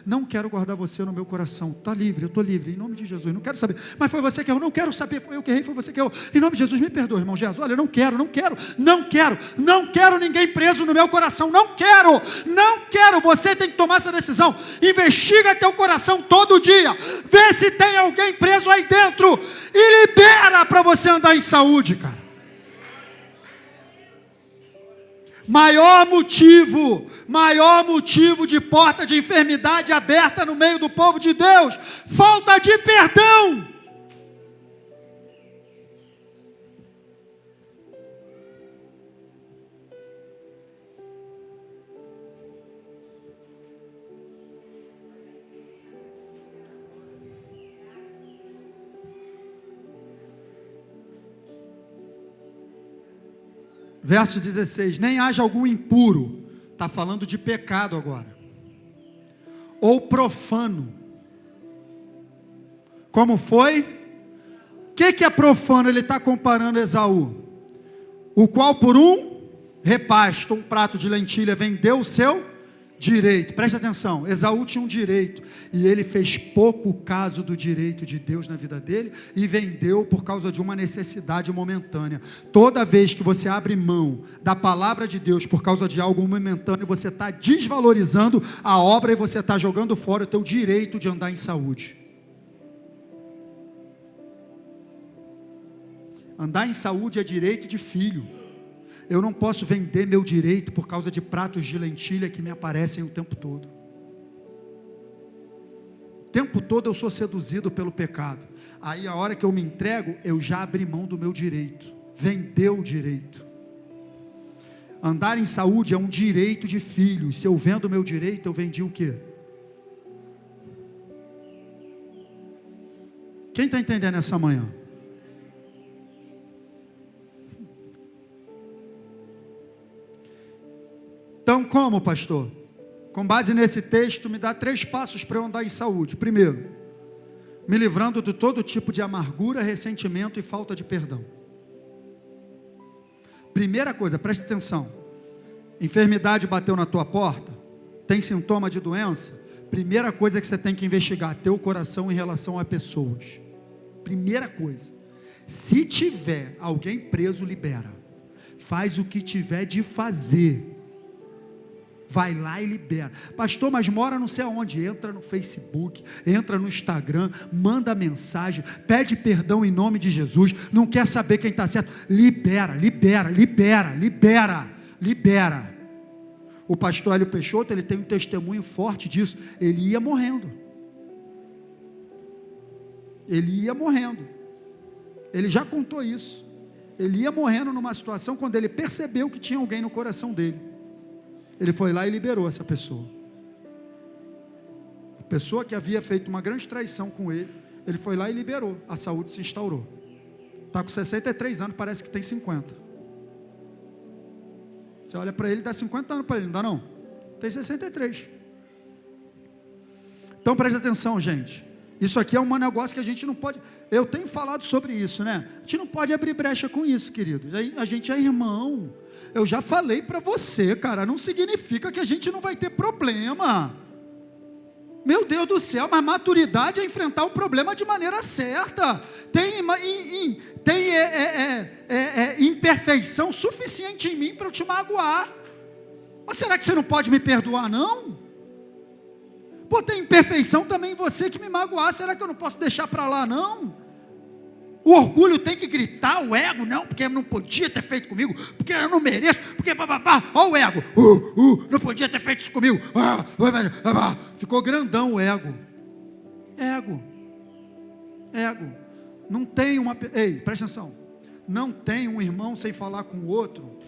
S1: não quero guardar você no meu coração. Está livre, eu estou livre, em nome de Jesus. Não quero saber. Mas foi você que errou. Não quero saber, foi eu que errei, foi você que errou. Em nome de Jesus, me perdoa, irmão Jesus. Olha, eu não quero ninguém preso no meu coração. Não quero. Você tem que tomar essa decisão. Investiga teu coração todo dia. Vê se tem alguém preso aí dentro. E libera para você andar em saúde, cara. Maior motivo de porta de enfermidade aberta no meio do povo de Deus: falta de perdão. Verso 16, nem haja algum impuro, está falando de pecado agora, ou profano. Como foi? O que é profano? Ele está comparando Esaú, o qual por um repasto, um prato de lentilha, vendeu o seu direito. Presta atenção, Esaú tinha um direito, e ele fez pouco caso do direito de Deus na vida dele, e vendeu por causa de uma necessidade momentânea. Toda vez que você abre mão da palavra de Deus por causa de algo momentâneo, você está desvalorizando a obra, e você está jogando fora o teu direito de andar em saúde. Andar em saúde é direito de filho. Eu não posso vender meu direito por causa de pratos de lentilha que me aparecem o tempo todo. O tempo todo eu sou seduzido pelo pecado. Aí a hora que eu me entrego, eu já abri mão do meu direito. Vendeu o direito. Andar em saúde é um direito de filho. Se eu vendo o meu direito, eu vendi o quê? Quem está entendendo essa manhã? Então, como, pastor? Com base nesse texto, me dá 3 passos para eu andar em saúde. Primeiro, me livrando de todo tipo de amargura, ressentimento e falta de perdão. Primeira coisa, preste atenção. Enfermidade bateu na tua porta? Tem sintoma de doença? Primeira coisa que você tem que investigar, teu coração em relação a pessoas. Primeira coisa. Se tiver alguém preso, libera. Faz o que tiver de fazer. Vai lá e libera. Pastor, mas mora não sei aonde. Entra no Facebook, entra no Instagram, manda mensagem, pede perdão em nome de Jesus. Não quer saber quem está certo? Libera. O pastor Hélio Peixoto, ele tem um testemunho forte disso. Ele ia morrendo. Ele já contou isso. Ele ia morrendo numa situação quando ele percebeu que tinha alguém no coração dele. Ele foi lá e liberou essa pessoa. A pessoa que havia feito uma grande traição com ele, ele foi lá e liberou. A saúde se instaurou. Está com 63 anos, parece que tem 50. Você olha para ele, dá 50 anos para ele, não dá não? Tem 63. Então preste atenção, gente. Isso aqui é um negócio que a gente não pode... Eu tenho falado sobre isso, né? A gente não pode abrir brecha com isso, queridos. A gente é irmão. Eu já falei para você, cara, não significa que a gente não vai ter problema. Meu Deus do céu, mas maturidade é enfrentar o problema de maneira certa. Tem imperfeição suficiente em mim para eu te magoar. Mas será que você não pode me perdoar, não? Pô, tem imperfeição também em você que me magoar. Será que eu não posso deixar para lá, não? O orgulho tem que gritar, o ego, não, porque não podia ter feito comigo, porque eu não mereço, porque bababá, ó o ego, não podia ter feito isso comigo, ficou grandão o ego. Ego, não tem uma, ei, presta atenção, não tem um irmão sem falar com o outro,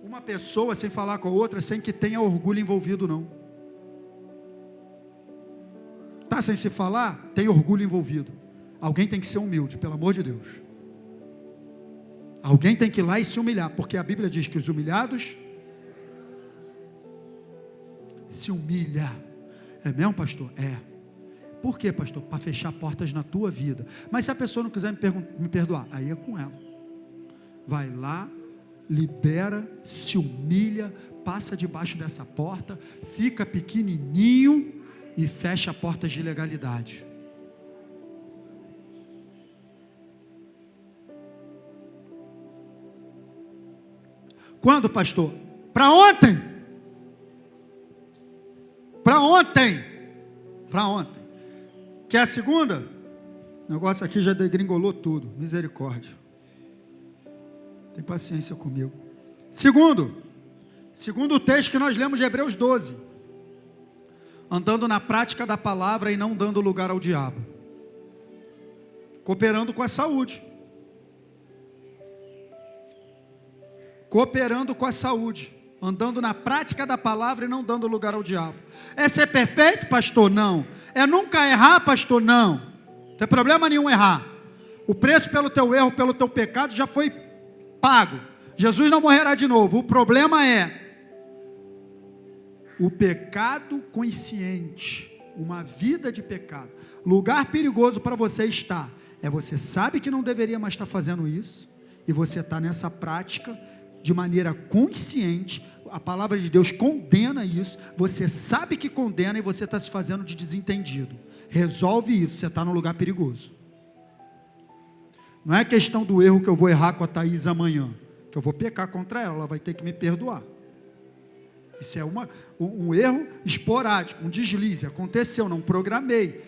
S1: uma pessoa sem falar com a outra, sem que tenha orgulho envolvido, não. Está sem se falar, tem orgulho envolvido. Alguém tem que ser humilde, pelo amor de Deus. Alguém tem que ir lá e se humilhar, porque a Bíblia diz que os humilhados se humilha. É mesmo, pastor? É. Por quê, pastor? Para fechar portas na tua vida. Mas se a pessoa não quiser me perdoar, aí é com ela. Vai lá, libera, se humilha, passa debaixo dessa porta, fica pequenininho e fecha portas de legalidade. Quando, pastor? Para ontem. Quer a segunda? O negócio aqui já degringolou tudo. Misericórdia. Tem paciência comigo. Segundo o texto que nós lemos de Hebreus 12. Andando na prática da palavra e não dando lugar ao diabo. Cooperando com a saúde. Andando na prática da palavra e não dando lugar ao diabo. É ser perfeito, pastor? Não. É nunca errar, pastor? Não. Não tem problema nenhum errar. O preço pelo teu erro, pelo teu pecado já foi pago. Jesus não morrerá de novo. O problema é o pecado consciente, uma vida de pecado. Lugar perigoso para você estar é você sabe que não deveria mais estar fazendo isso, e você está nessa prática de maneira consciente. A palavra de Deus condena isso, você sabe que condena e você está se fazendo de desentendido. Resolve isso, você está num lugar perigoso. Não é questão do erro que eu vou errar com a Thaís amanhã, que eu vou pecar contra ela, ela vai ter que me perdoar. Isso é um erro esporádico, um deslize, aconteceu, não programei,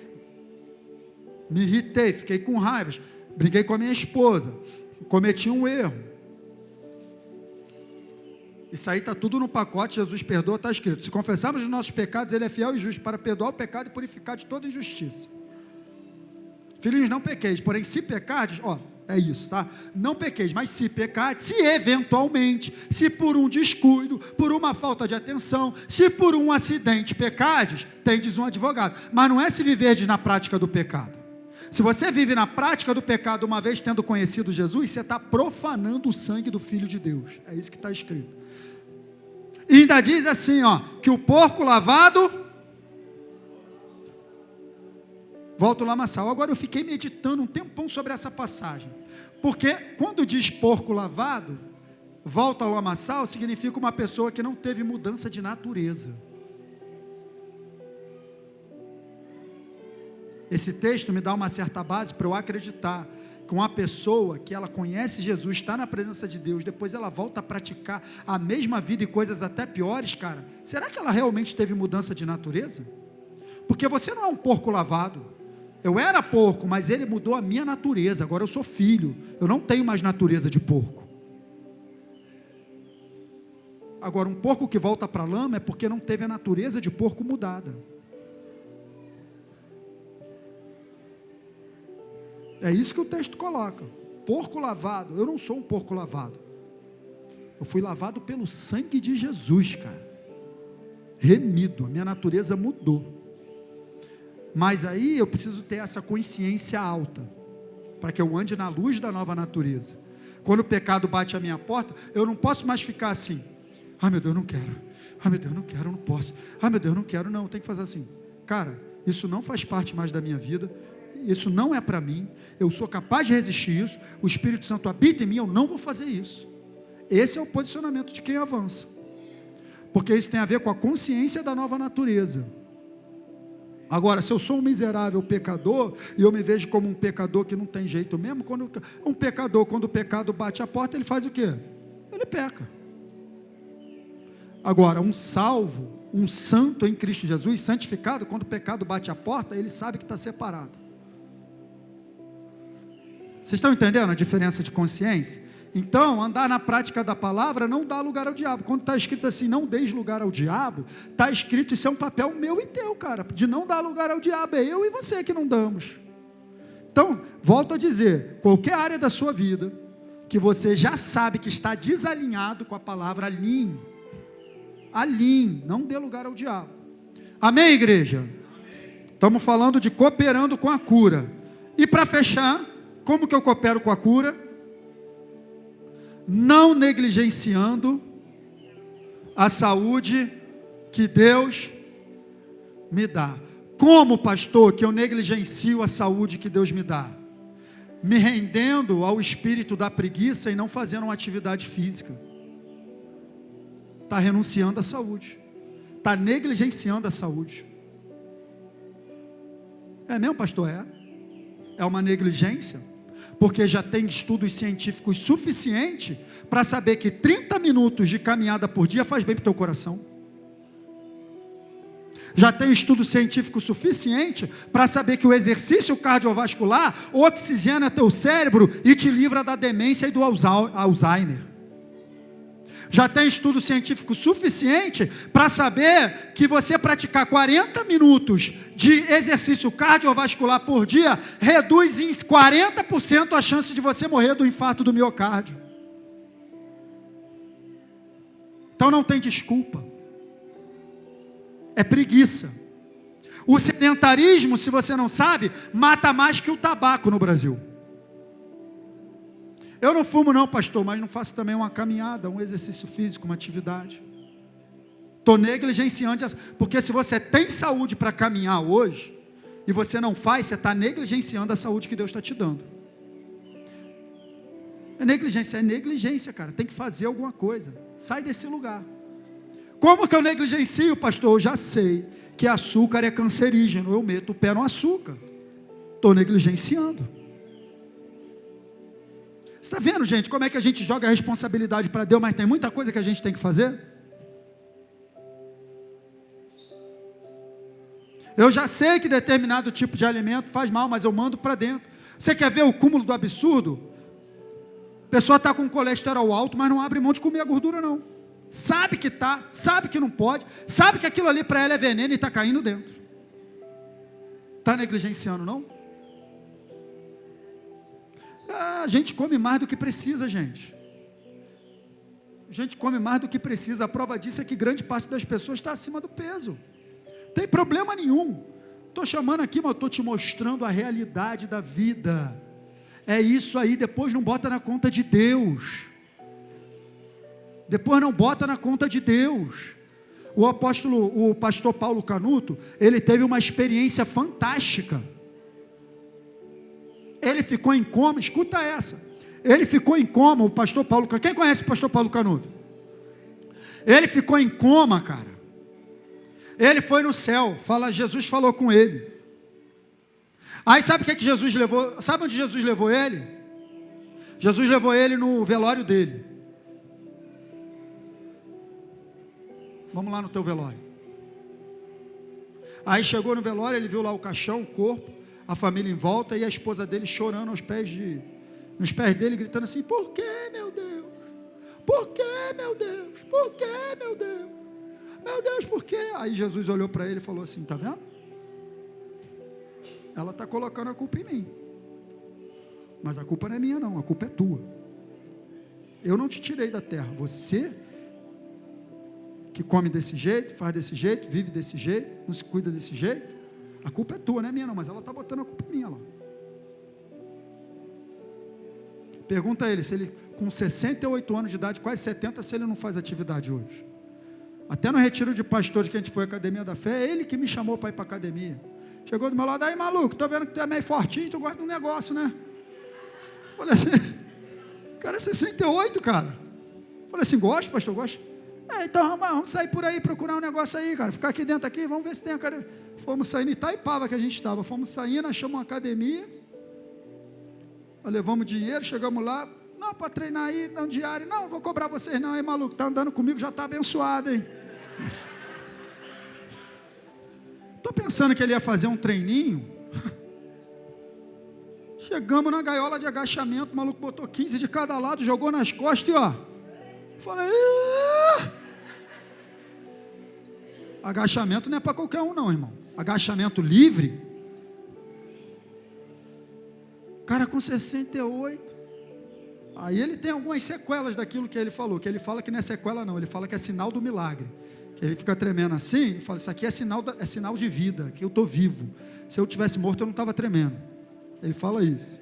S1: me irritei, fiquei com raiva, briguei com a minha esposa, cometi um erro. Isso aí está tudo no pacote, Jesus perdoa, está escrito: se confessarmos os nossos pecados, Ele é fiel e justo para perdoar o pecado e purificar de toda injustiça. Filhinhos, não pequeis, porém se pecardes, é isso, tá? Não pequeis, mas se pecardes, se eventualmente, se por um descuido, por uma falta de atenção, se por um acidente pecardes, tendes um advogado. Mas não é se viverdes na prática do pecado. Se você vive na prática do pecado, uma vez tendo conhecido Jesus, você está profanando o sangue do Filho de Deus. É isso que está escrito. E ainda diz assim, que o porco lavado... Volta o lamaçal. Agora eu fiquei meditando um tempão sobre essa passagem, porque quando diz porco lavado, volta ao lamaçal, significa uma pessoa que não teve mudança de natureza. Esse texto me dá uma certa base para eu acreditar que uma pessoa que ela conhece Jesus, está na presença de Deus, depois ela volta a praticar a mesma vida e coisas até piores, cara, será que ela realmente teve mudança de natureza? Porque você não é um porco lavado. Eu era porco, mas Ele mudou a minha natureza. Agora eu sou filho, eu não tenho mais natureza de porco. Agora um porco que volta para a lama é porque não teve a natureza de porco mudada. É isso que o texto coloca. Porco lavado. Eu não sou um porco lavado, eu fui lavado pelo sangue de Jesus, cara, remido, a minha natureza mudou. Mas aí eu preciso ter essa consciência alta, para que eu ande na luz da nova natureza. Quando o pecado bate à minha porta, eu não posso mais ficar assim: meu Deus, não quero, meu Deus, não quero, não posso, meu Deus, não quero, não, tem que fazer assim. Cara, isso não faz parte mais da minha vida, isso não é para mim, eu sou capaz de resistir isso, o Espírito Santo habita em mim, eu não vou fazer isso. Esse é o posicionamento de quem avança, porque isso tem a ver com a consciência da nova natureza. Agora, se eu sou um miserável pecador, e eu me vejo como um pecador que não tem jeito mesmo, quando o pecado bate a porta, ele faz o quê? Ele peca. Agora, um salvo, um santo em Cristo Jesus, santificado, quando o pecado bate a porta, ele sabe que está separado. Vocês estão entendendo a diferença de consciência? Então, andar na prática da palavra não dá lugar ao diabo. Quando está escrito assim, não deis lugar ao diabo, está escrito, isso é um papel meu e teu, cara, de não dar lugar ao diabo. É eu e você que não damos. Então, volto a dizer, qualquer área da sua vida, que você já sabe que está desalinhado com a palavra, alinhe, não dê lugar ao diabo. Amém, igreja? Estamos falando de cooperando com a cura. E para fechar, como que eu coopero com a cura? Não negligenciando a saúde que Deus me dá. Como, pastor, que eu negligencio a saúde que Deus me dá? Me rendendo ao espírito da preguiça e não fazendo uma atividade física. Está renunciando à saúde, está negligenciando a saúde. É mesmo, pastor? É uma negligência? Porque já tem estudos científicos suficientes para saber que 30 minutos de caminhada por dia faz bem para o teu coração. Já tem estudo científico suficiente para saber que o exercício cardiovascular oxigena teu cérebro e te livra da demência e do Alzheimer. Já tem estudo científico suficiente para saber que você praticar 40 minutos de exercício cardiovascular por dia reduz em 40% a chance de você morrer do infarto do miocárdio. Então não tem desculpa. É preguiça. O sedentarismo, se você não sabe, mata mais que o tabaco no Brasil. Eu não fumo não, pastor, mas não faço também uma caminhada, um exercício físico, uma atividade. Estou negligenciando, porque se você tem saúde para caminhar hoje, e você não faz, você está negligenciando a saúde que Deus está te dando. É negligência, cara, tem que fazer alguma coisa, sai desse lugar. Como que eu negligencio, pastor? Eu já sei que açúcar é cancerígeno, eu meto o pé no açúcar, estou negligenciando. Você está vendo, gente, como é que a gente joga a responsabilidade para Deus, mas tem muita coisa que a gente tem que fazer? Eu já sei que determinado tipo de alimento faz mal, mas eu mando para dentro. Você quer ver o cúmulo do absurdo? A pessoa está com colesterol alto, mas não abre mão de comer a gordura não. Sabe que está, sabe que não pode, sabe que aquilo ali para ela é veneno e está caindo dentro. Está negligenciando não? A gente come mais do que precisa, gente. A gente come mais do que precisa. A prova disso é que grande parte das pessoas está acima do peso. Tem problema nenhum. Estou chamando aqui, mas estou te mostrando a realidade da vida. É isso aí, depois não bota na conta de Deus. Depois não bota na conta de Deus. O pastor Paulo Canuto, ele teve uma experiência fantástica. Ele ficou em coma, escuta essa. Ele ficou em coma, o pastor Paulo Canuto. Quem conhece o pastor Paulo Canuto? Ele ficou em coma, cara. Ele foi no céu, Jesus falou com ele. Aí sabe o que Jesus levou? Sabe onde Jesus levou ele? Jesus levou ele no velório dele. Vamos lá no teu velório. Aí chegou no velório, ele viu lá o caixão, o corpo, a família em volta e a esposa dele chorando nos pés dele, gritando assim: por que, meu Deus? Por que, meu Deus? Por que, meu Deus? Meu Deus, por quê? Aí Jesus olhou para ele e falou assim: está vendo? Ela está colocando a culpa em mim. Mas a culpa não é minha não, a culpa é tua. Eu não te tirei da terra. Você que come desse jeito, faz desse jeito, vive desse jeito, não se cuida desse jeito, a culpa é tua, não é minha não, mas ela está botando a culpa em mim lá. Pergunta a ele, se ele com 68 anos de idade, quase 70, se ele não faz atividade hoje. Até no retiro de pastores que a gente foi à Academia da Fé, é ele que me chamou para ir para a academia. Chegou do meu lado: aí maluco, estou vendo que tu é meio fortinho, tu gosta de um negócio, né? Falei assim, cara, é 68, cara. Falei assim: gosto, pastor, gosto. Então vamos sair por aí, procurar um negócio aí, cara, ficar aqui dentro aqui, vamos ver se tem academia. Fomos saindo em Itaipava que a gente estava, fomos saindo, achamos uma academia, levamos dinheiro, chegamos lá. Não, para treinar aí, dá um diário. Não, vou cobrar vocês não, hein, maluco, tá andando comigo, já está abençoado, hein. Estou pensando que ele ia fazer um treininho. Chegamos na gaiola de agachamento, o maluco botou 15 de cada lado, jogou nas costas e ó. Falei, agachamento não é para qualquer um não, irmão. Agachamento livre. Cara com 68. Aí ele tem algumas sequelas daquilo que ele falou, que ele fala que não é sequela não, ele fala que é sinal do milagre. Que ele fica tremendo assim, e fala: isso aqui é sinal de vida, que eu estou vivo. Se eu tivesse morto, eu não estava tremendo. Ele fala isso.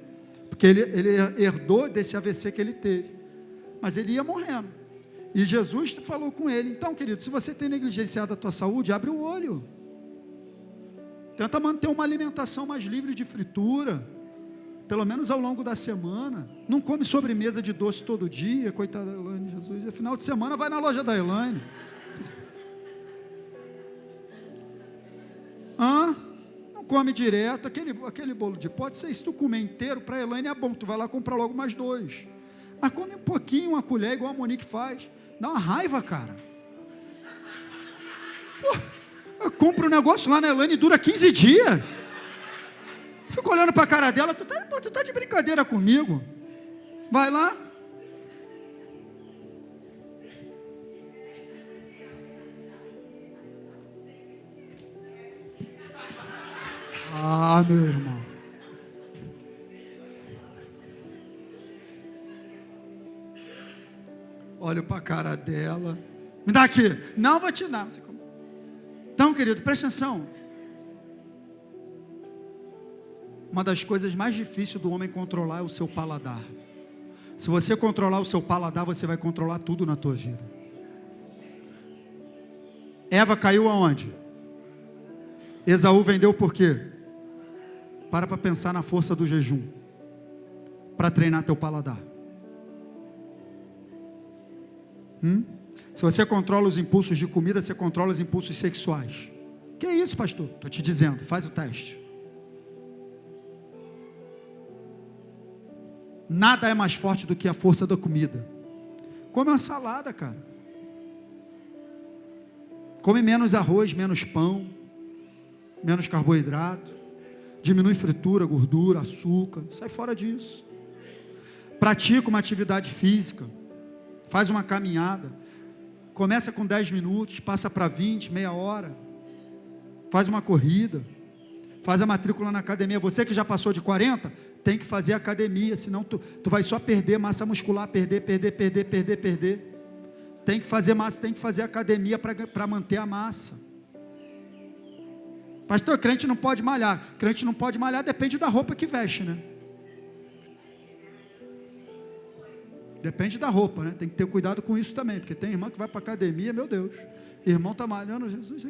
S1: Porque ele herdou desse AVC que ele teve. Mas ele ia morrendo. E Jesus falou com ele: então, querido, se você tem negligenciado a tua saúde, abre o olho. Tenta manter uma alimentação mais livre de fritura, pelo menos ao longo da semana. Não come sobremesa de doce todo dia, coitada da Elaine, Jesus. No final de semana vai na loja da Elaine. Não come direto, aquele bolo de pote, se tu comer inteiro, para a Elaine é bom, tu vai lá comprar logo mais 2. Mas come um pouquinho, uma colher, igual a Monique faz. Dá uma raiva, cara. Pô, eu compro um negócio lá na Elaine e dura 15 dias. Fico olhando para a cara dela, tu tá de brincadeira comigo. Vai lá. Meu irmão. Olho para a cara dela. Me dá aqui. Não, vou te dar. Então, querido, presta atenção. Uma das coisas mais difíceis do homem controlar é o seu paladar. Se você controlar o seu paladar, você vai controlar tudo na tua vida. Eva caiu aonde? Esaú vendeu por quê? Para pensar na força do jejum, para treinar teu paladar. Se você controla os impulsos de comida, você controla os impulsos sexuais. Que é isso, pastor? Estou te dizendo, faz o teste. Nada é mais forte do que a força da comida. Come uma salada, cara. Come menos arroz, menos pão, menos carboidrato. Diminui fritura, gordura, açúcar. Sai fora disso. Pratica uma atividade física. Faz uma caminhada. Começa com 10 minutos, passa para 20, meia hora. Faz uma corrida. Faz a matrícula na academia. Você que já passou de 40, tem que fazer academia, senão tu vai só perder massa muscular, perder. Tem que fazer massa, tem que fazer academia para manter a massa. Pastor, crente não pode malhar. Crente não pode malhar, depende da roupa que veste, né? Depende da roupa, né? Tem que ter cuidado com isso também, porque tem irmã que vai para academia, meu Deus. Irmão está malhando, Jesus.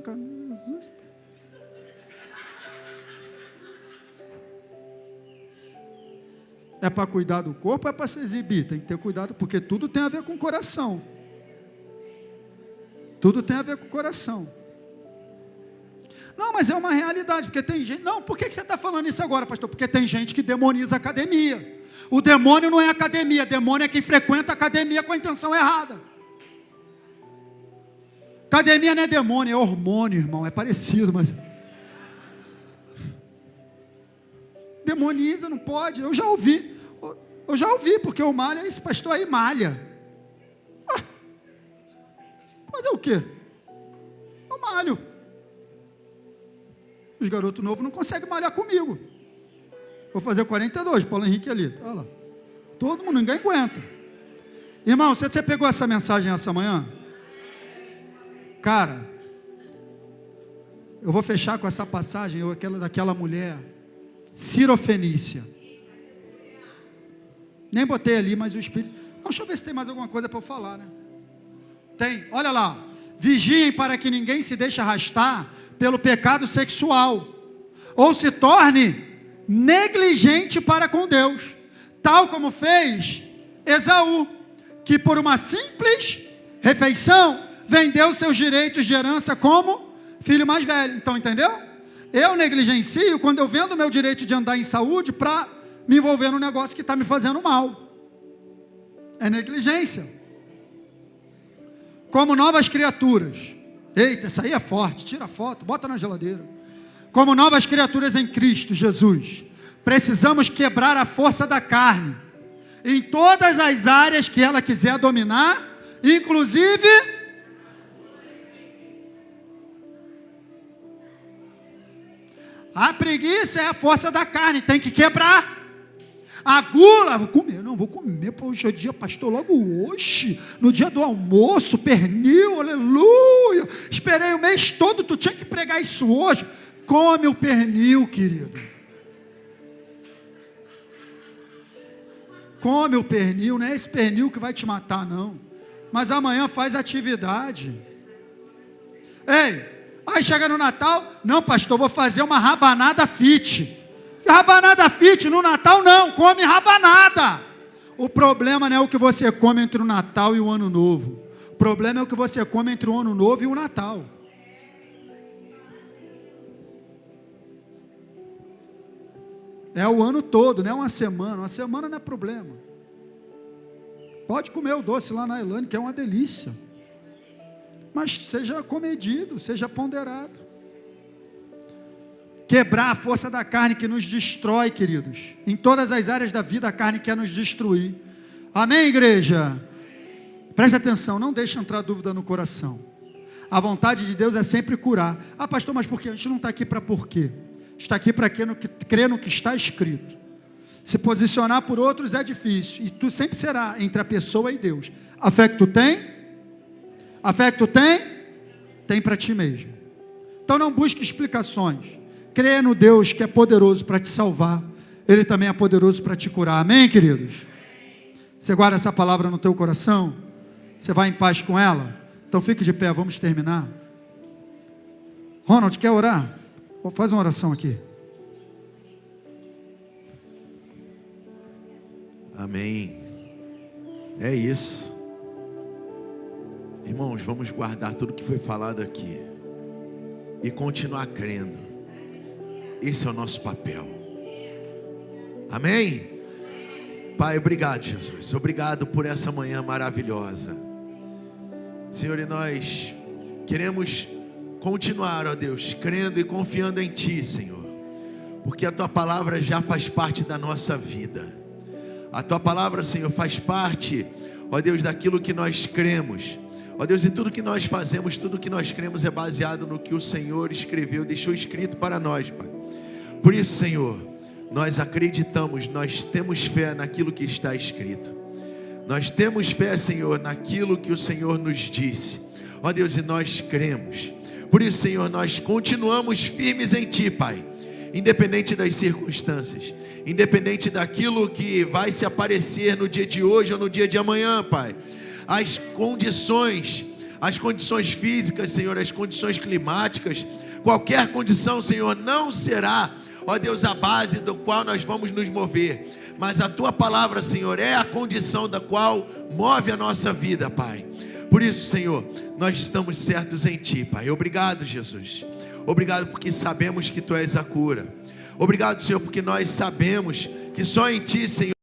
S1: É para cuidar do corpo, é para se exibir. Tem que ter cuidado, porque tudo tem a ver com o coração. Tudo tem a ver com o coração. Não, mas é uma realidade, porque tem gente... Não, por que você está falando isso agora, pastor? Porque tem gente que demoniza a academia. O demônio não é academia, demônio é quem frequenta a academia com a intenção errada. Academia não é demônio, é hormônio, irmão, é parecido, mas... Demoniza, não pode, eu já ouvi, porque eu malho, esse pastor aí malha. Mas é o quê? Eu malho. Os garotos novos não conseguem malhar comigo. Vou fazer 42, Paulo Henrique ali, olha lá. Todo mundo, ninguém aguenta. Irmão, você pegou essa mensagem essa manhã? Cara, eu vou fechar com essa passagem, daquela mulher, Cirofenícia. Nem botei ali, mas o Espírito... Não, deixa eu ver se tem mais alguma coisa para eu falar, né? Tem, olha lá. Vigiem para que ninguém se deixe arrastar pelo pecado sexual, ou se torne negligente para com Deus, tal como fez Esaú, que por uma simples refeição vendeu seus direitos de herança como filho mais velho. Então, entendeu? Eu negligencio quando eu vendo o meu direito de andar em saúde para me envolver num negócio que está me fazendo mal. É negligência. Como novas criaturas. Eita, essa aí é forte. Tira a foto, bota na geladeira. Como novas criaturas em Cristo Jesus, precisamos quebrar a força da carne em todas as áreas que ela quiser dominar, inclusive a preguiça é a força da carne, tem que quebrar. A gula, vou comer, hoje é dia, pastor, logo hoje, no dia do almoço, pernil, aleluia, esperei o mês todo, tu tinha que pregar isso hoje. Come o pernil, querido. Come o pernil, não é esse pernil que vai te matar, não. Mas amanhã faz atividade. Ei, aí chega no Natal, não, pastor, vou fazer uma rabanada fit. Rabanada fit no Natal não, come rabanada. O problema não é o que você come entre o Natal e o Ano Novo. O problema é o que você come entre o Ano Novo e o Natal. É o ano todo, não é uma semana. Uma semana não é problema. Pode comer o doce lá na Elane, que é uma delícia. Mas seja comedido, seja ponderado. Quebrar a força da carne que nos destrói, queridos. Em todas as áreas da vida a carne quer nos destruir. Amém, igreja? Preste atenção, não deixe entrar dúvida no coração. A vontade de Deus é sempre curar. Ah, pastor, mas por quê? A gente não está aqui para por quê? Está aqui para crer no que está escrito. Se posicionar por outros é difícil. E tu sempre será entre a pessoa e Deus. A fé que tu tem? A fé que tu tem? Tem para ti mesmo. Então não busque explicações. Creia no Deus que é poderoso para te salvar. Ele também é poderoso para te curar. Amém, queridos? Você guarda essa palavra no teu coração? Você vai em paz com ela? Então fique de pé, vamos terminar. Ronald, quer orar? Faz uma oração aqui.
S2: Amém. É isso. Irmãos, vamos guardar tudo que foi falado aqui e continuar crendo. Esse é o nosso papel. Amém? Pai, obrigado, Jesus. Obrigado por essa manhã maravilhosa. Senhor, e nós queremos continuar, ó Deus, crendo e confiando em Ti, Senhor, porque a Tua palavra já faz parte da nossa vida. A Tua palavra, Senhor, faz parte, ó Deus, daquilo que nós cremos. Ó Deus, e tudo que nós fazemos, tudo que nós cremos é baseado no que o Senhor escreveu, deixou escrito para nós, Pai. Por isso, Senhor, nós acreditamos, nós temos fé naquilo que está escrito. Nós temos fé, Senhor, naquilo que o Senhor nos disse. Ó Deus, e nós cremos. Por isso, Senhor, nós continuamos firmes em Ti, Pai. Independente das circunstâncias, independente daquilo que vai se aparecer no dia de hoje ou no dia de amanhã, Pai. As condições físicas, Senhor, as condições climáticas, qualquer condição, Senhor, não será, ó Deus, a base do qual nós vamos nos mover. Mas a Tua palavra, Senhor, é a condição da qual move a nossa vida, Pai. Por isso, Senhor, nós estamos certos em Ti, Pai. Obrigado, Jesus. Obrigado porque sabemos que Tu és a cura. Obrigado, Senhor, porque nós sabemos que só em Ti, Senhor,